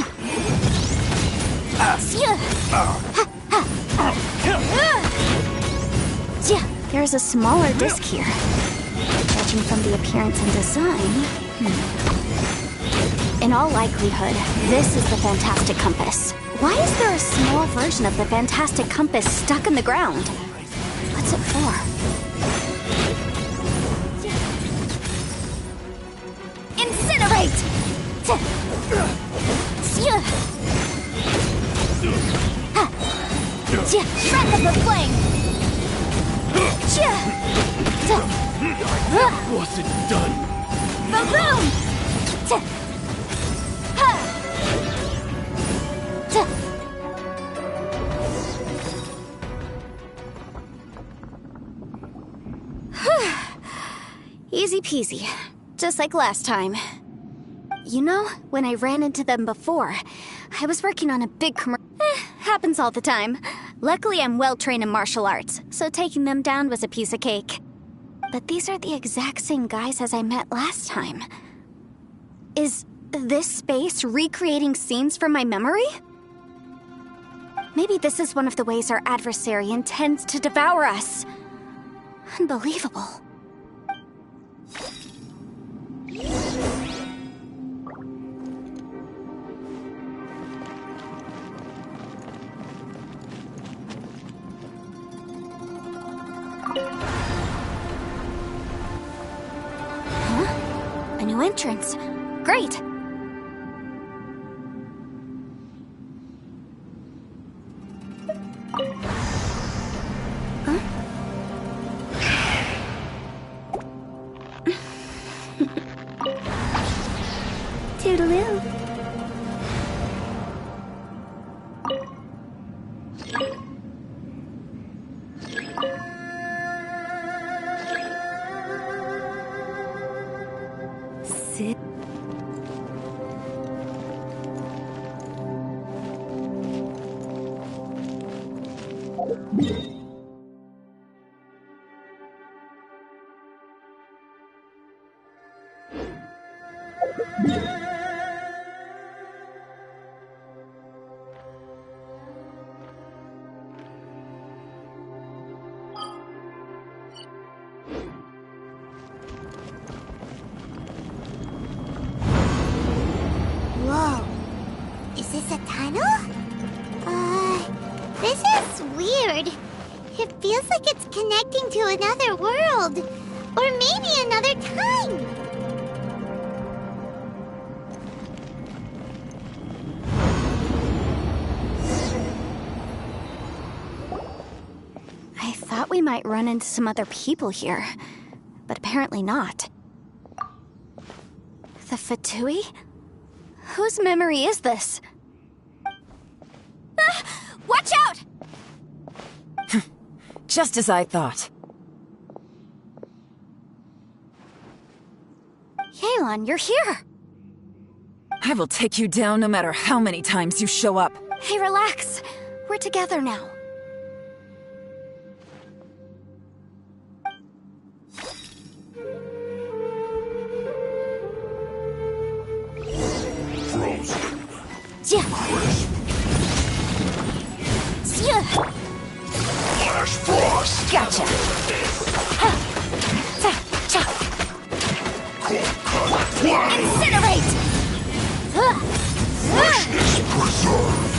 There's a smaller disc here. Judging from the appearance and design... In all likelihood, this is the fantastic compass. Why is there a small version of the fantastic compass stuck in the ground? What's it for? Incinerate! Shred them with flame! Wasn't done. Boom! Easy peasy. Just like last time. You know, when I ran into them before, I was working on a big happens all the time. Luckily, I'm well-trained in martial arts, so taking them down was a piece of cake. But these are the exact same guys as I met last time. Is This space recreating scenes from my memory? Maybe this is one of the ways our adversary intends to devour us. Unbelievable. Huh? A new entrance. Great! Toodaloo. Sit. Whoa. Is this a tunnel? This is weird. It feels like it's connecting to another world. Or maybe another time. I thought we might run into some other people here, but apparently not. The Fatui? Whose memory is this? Ah! Watch out! Just as I thought. Yelan, you're here! I will take you down no matter how many times you show up. Hey, relax. We're together now. Flash Frost! Gotcha! Incinerate! Freshness preserved!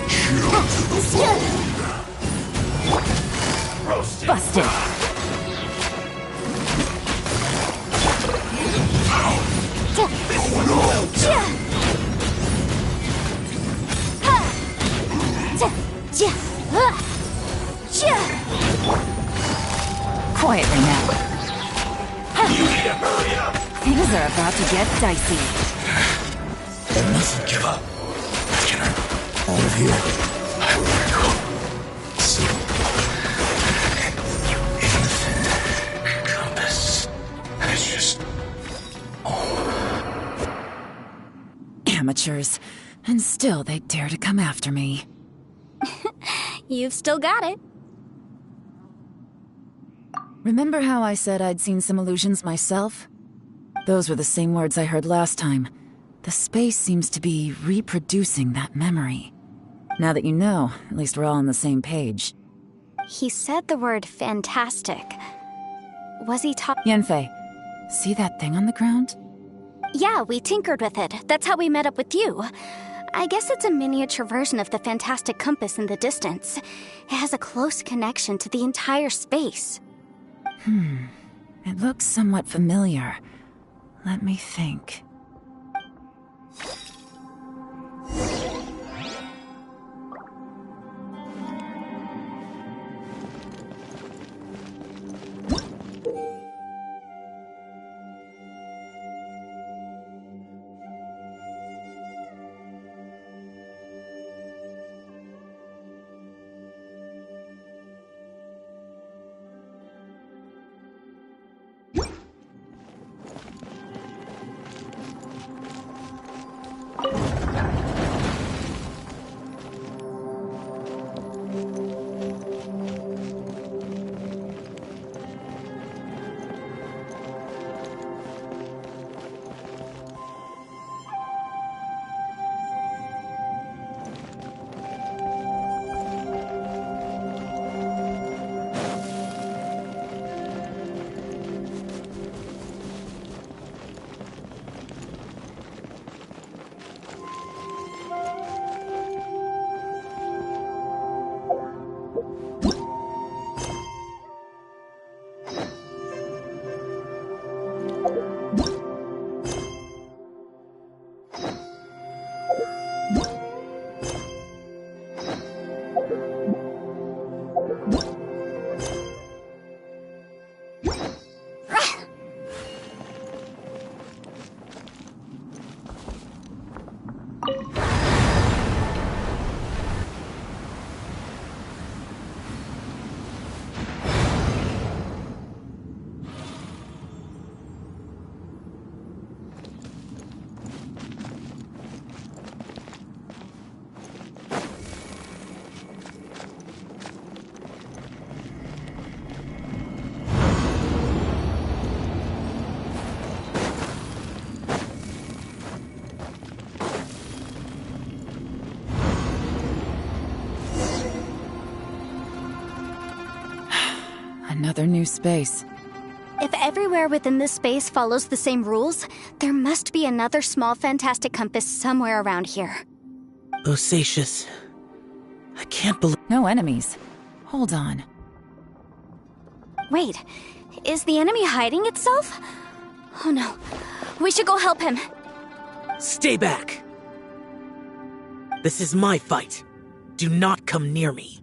Chill to the bone! Roasted! Busted! Quietly now. Things are about to get dicey. I mustn't give up. Can I? All of here. I will go. So. Even the compass. It's just. Amateurs. And still they dare to come after me. You've still got it. Remember how I said I'd seen some illusions myself? Those were the same words I heard last time. The space seems to be reproducing that memory. Now that you know, at least we're all on the same page. He said the word fantastic. Was he talking? Yanfei, see that thing on the ground? Yeah, we tinkered with it. That's how we met up with you. I guess it's a miniature version of the fantastic compass in the distance. It has a close connection to the entire space. It looks somewhat familiar. Let me think. Another new space. If everywhere within this space follows the same rules, there must be another small fantastic compass somewhere around here. Bosacius. I can't believe— No enemies. Hold on. Wait, is the enemy hiding itself? Oh no, we should go help him. Stay back! This is my fight. Do not come near me.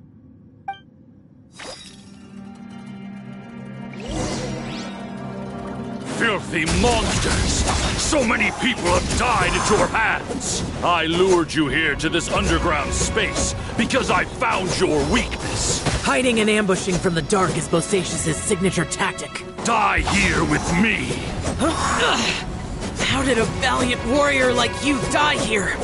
Filthy monsters! So many people have died at your hands! I lured you here to this underground space because I found your weakness. Hiding and ambushing from the dark is Bosacius' signature tactic. Die here with me! How did a valiant warrior like you die here?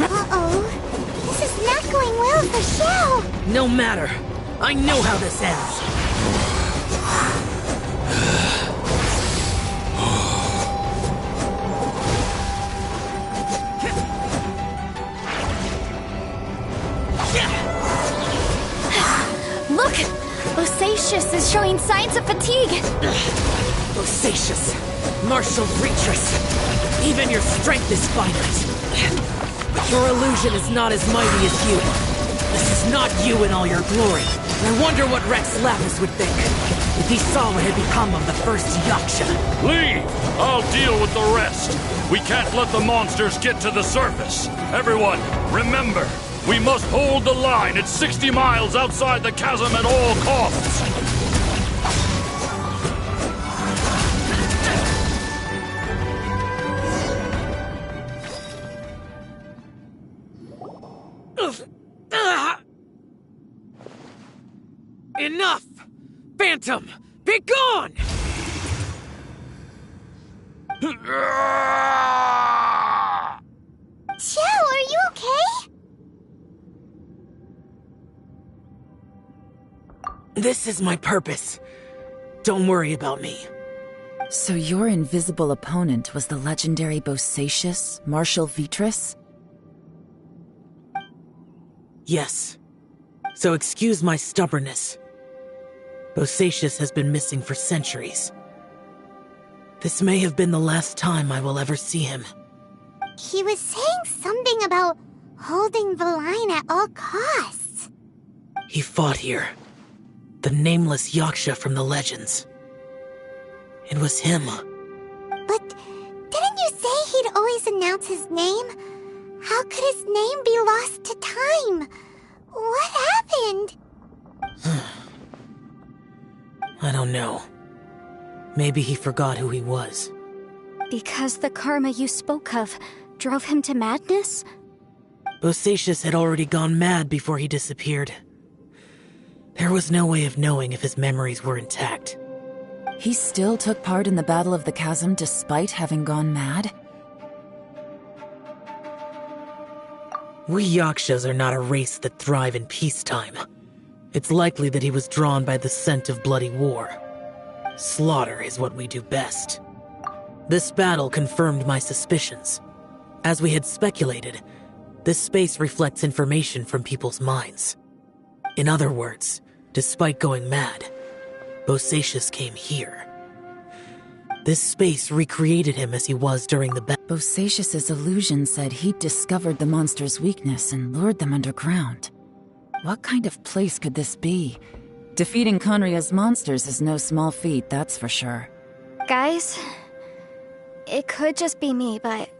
Uh-oh. This is not going well for xhao. No matter. I know how this ends. Look! Bosacius is showing signs of fatigue! Bosacius, martial retreat. Even your strength is finite. But your illusion is not as mighty as you. This is not you in all your glory. I wonder what Rex Lapis would think if he saw what had become of the first Yaksha. Leave! I'll deal with the rest. We can't let the monsters get to the surface. Everyone, remember, we must hold the line at 60 miles outside the chasm at all costs. Enough! Phantom, be gone! Xhao, are you okay? This is my purpose. Don't worry about me. So your invisible opponent was the legendary Bosacius, Marshal Vitris? Yes. So excuse my stubbornness. Bosacius has been missing for centuries. This may have been the last time I will ever see him. He was saying something about holding the line at all costs. He fought here. The nameless Yaksha from the legends. It was him. But didn't you say he'd always announce his name? How could his name be lost to time? What happened? I don't know. Maybe he forgot who he was. Because the karma you spoke of drove him to madness? Bosacius had already gone mad before he disappeared. There was no way of knowing if his memories were intact. He still took part in the Battle of the Chasm despite having gone mad? We Yakshas are not a race that thrive in peacetime. It's likely that he was drawn by the scent of bloody war. Slaughter is what we do best. This battle confirmed my suspicions. As we had speculated, this space reflects information from people's minds. In other words, despite going mad, Bosacius came here. This space recreated him as he was during the battle. Bosacius's illusion said he'd discovered the monster's weakness and lured them underground. What kind of place could this be? Defeating Conria's monsters is no small feat, that's for sure. Guys, it could just be me, but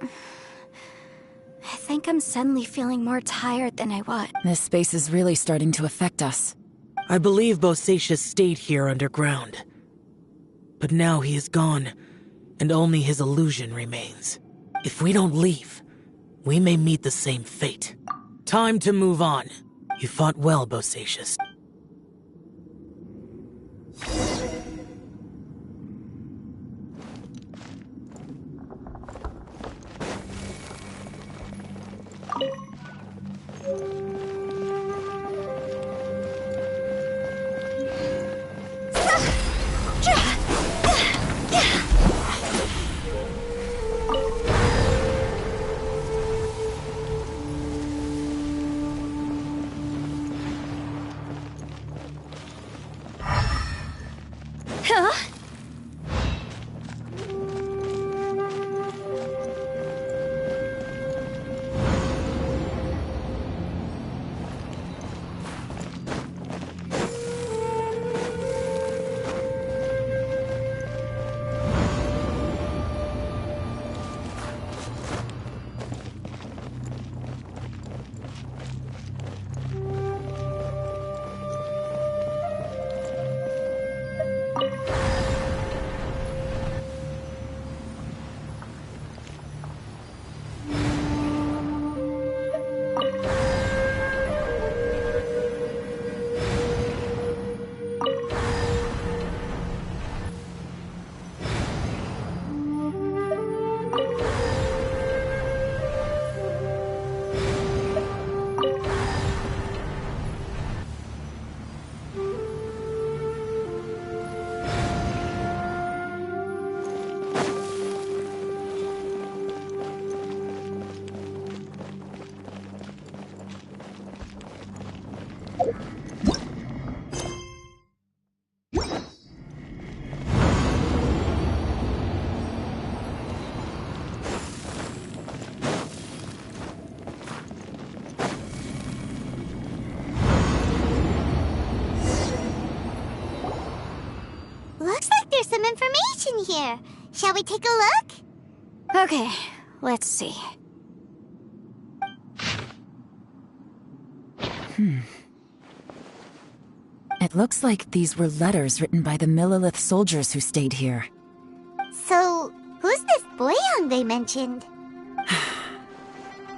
I think I'm suddenly feeling more tired than I was. This space is really starting to affect us. I believe Bosacius stayed here underground. But now he is gone, and only his illusion remains. If we don't leave, we may meet the same fate. Time to move on. You fought well, Bosacius. Huh? Looks like there's some information here. Shall we take a look? Okay, let's see. It looks like these were letters written by the Millilith soldiers who stayed here. So, who's this Boyang they mentioned?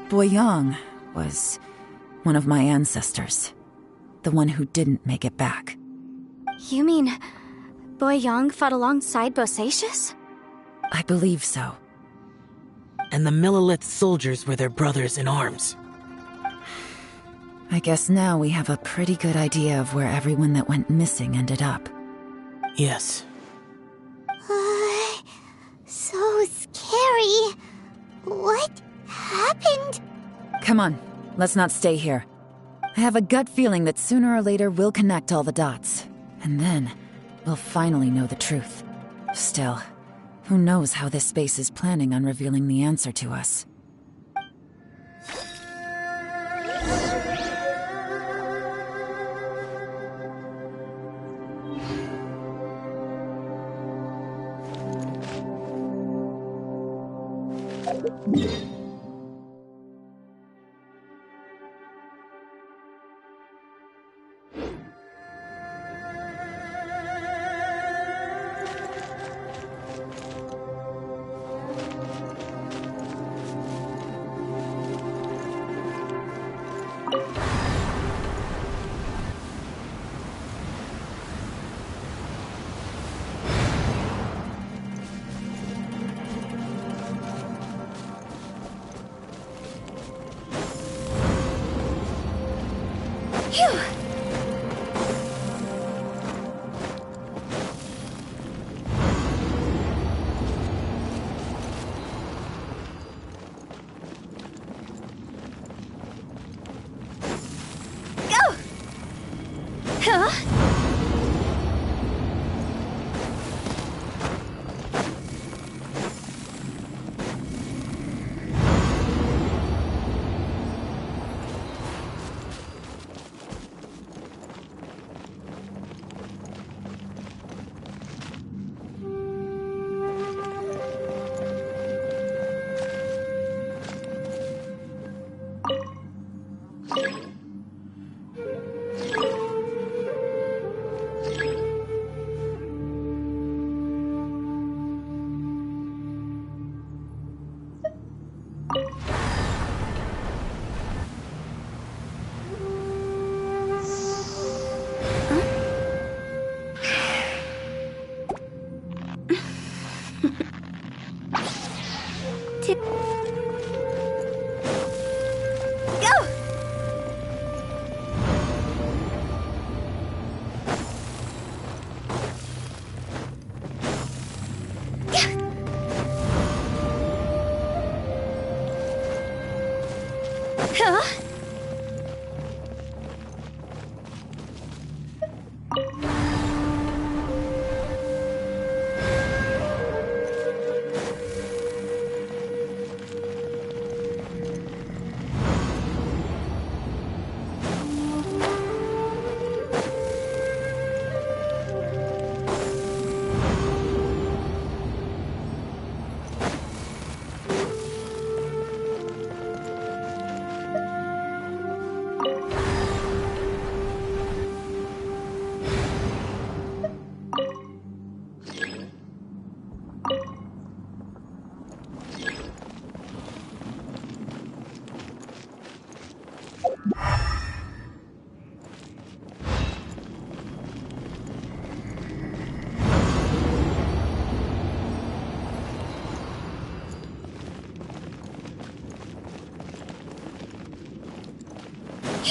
Boyang was one of my ancestors. The one who didn't make it back. You mean Boyang fought alongside Bosacius? I believe so. And the Millilith soldiers were their brothers in arms. I guess now we have a pretty good idea of where everyone that went missing ended up. Yes. So scary. What happened? Come on, let's not stay here. I have a gut feeling that sooner or later we'll connect all the dots. And then, we'll finally know the truth. Still, who knows how this space is planning on revealing the answer to us.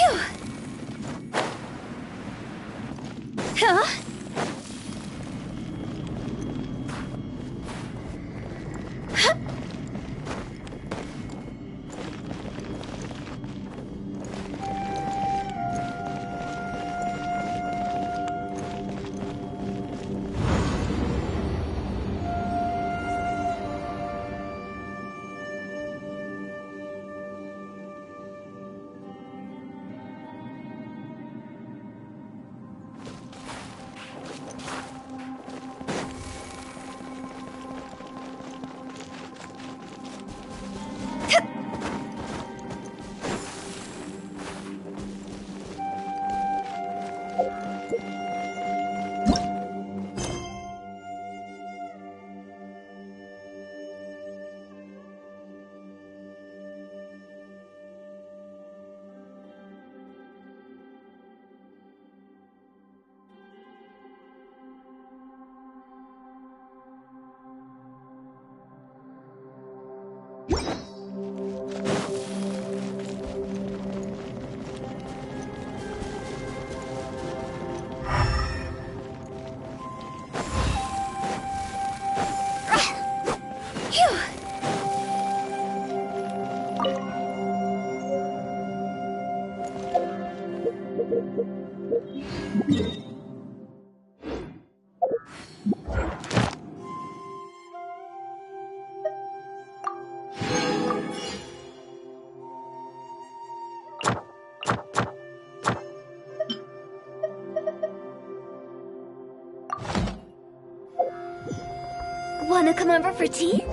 Phew. Huh? Wanna come over for tea?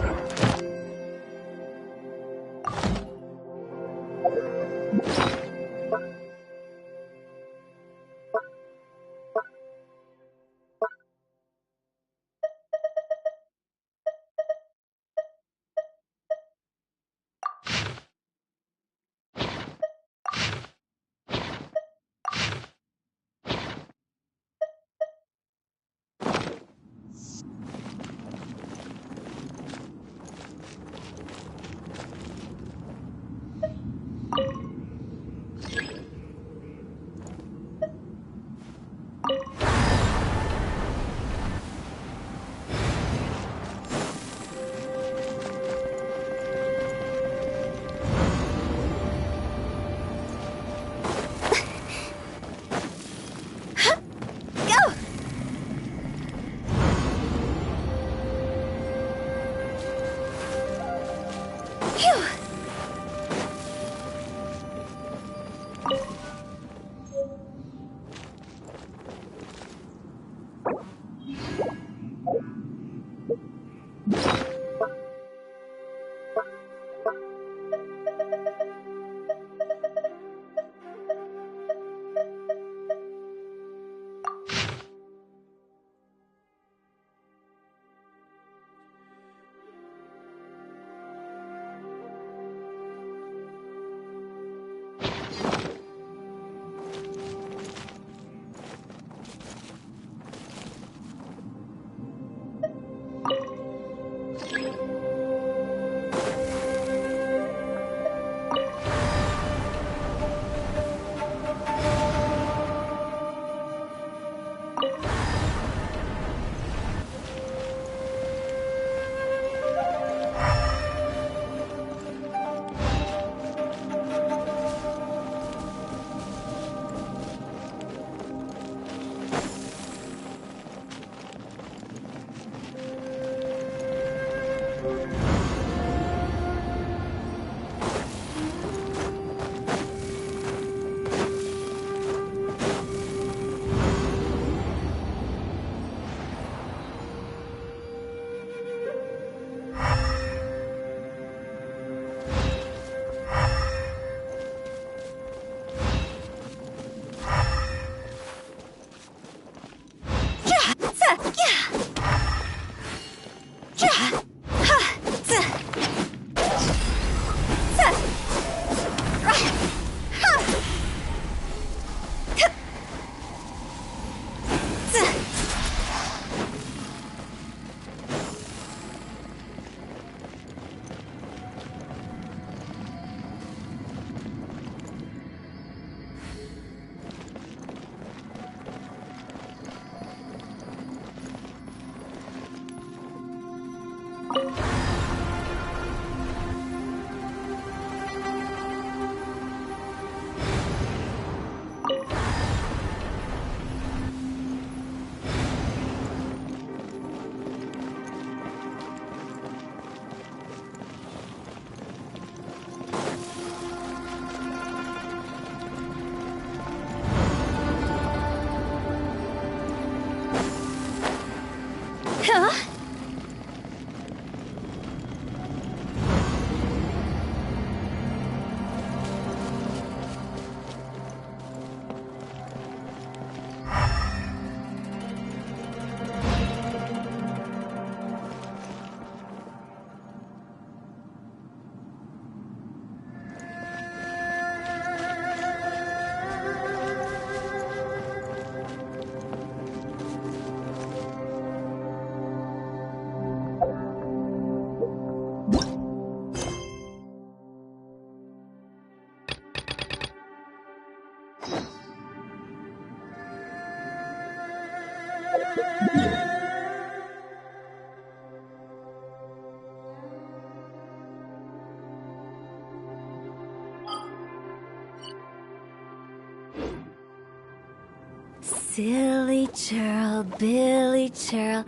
Silly churl, Billy churl,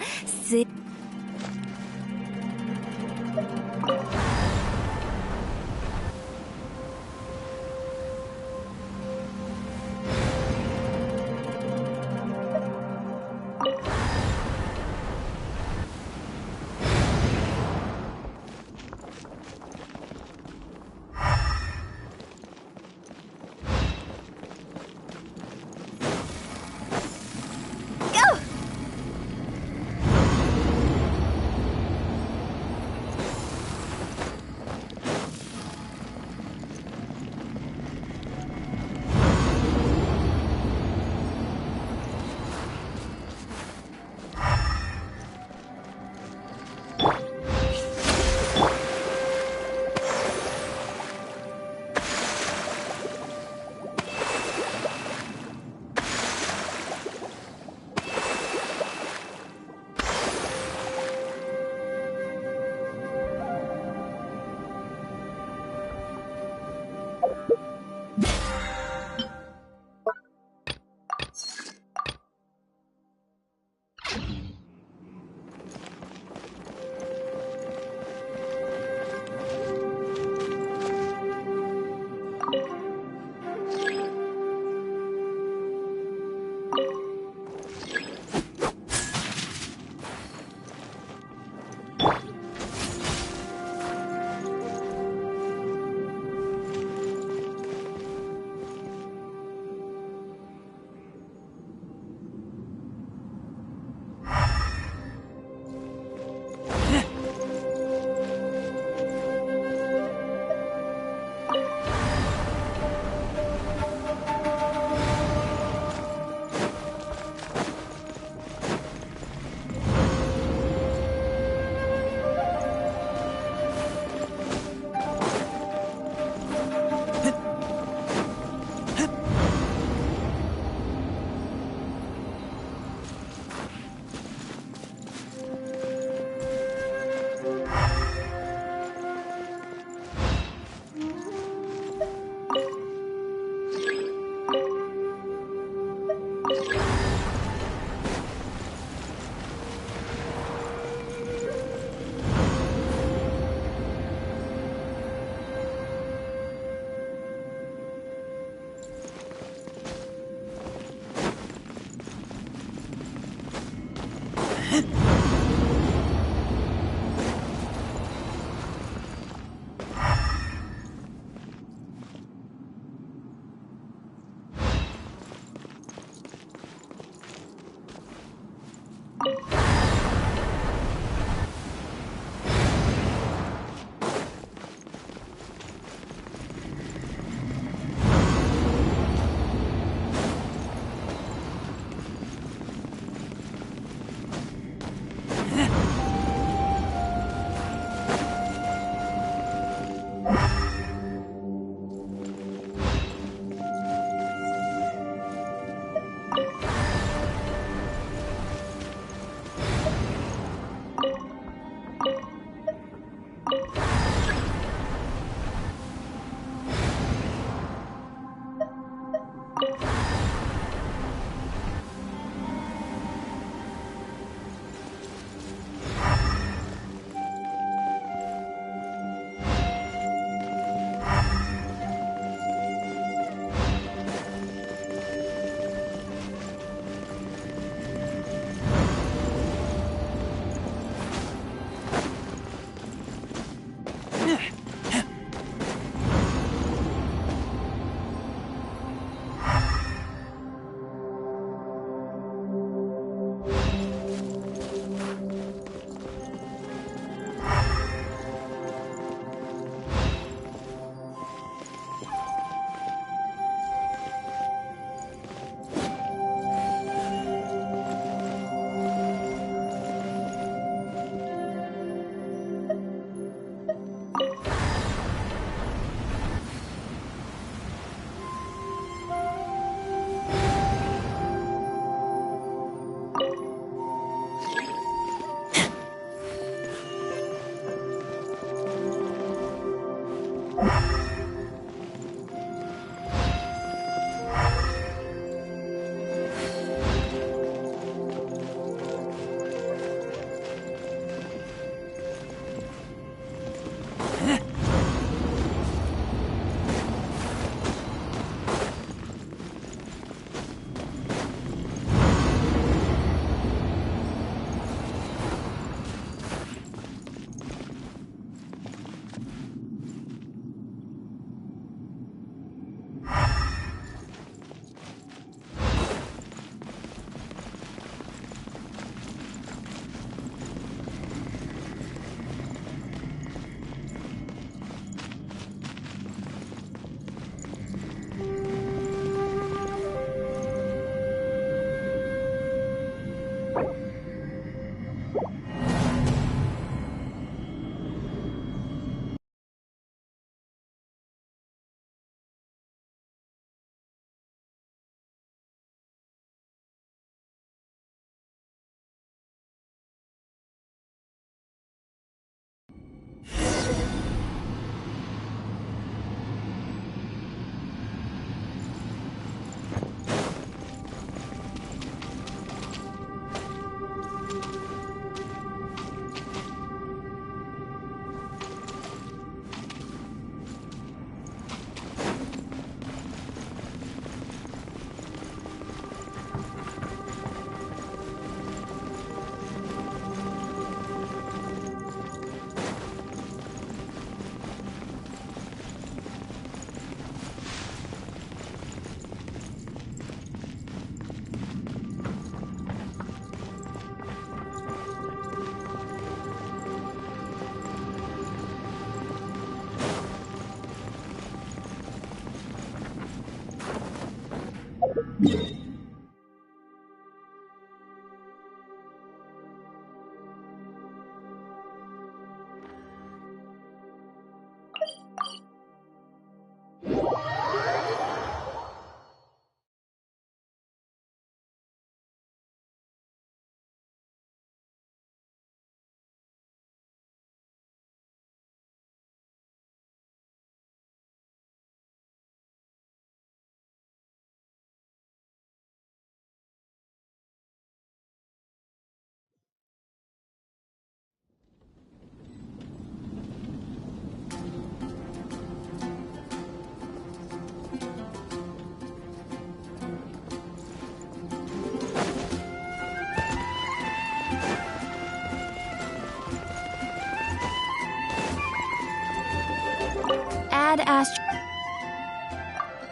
Ad Ast.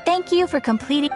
Thank you for completing.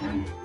Hmm.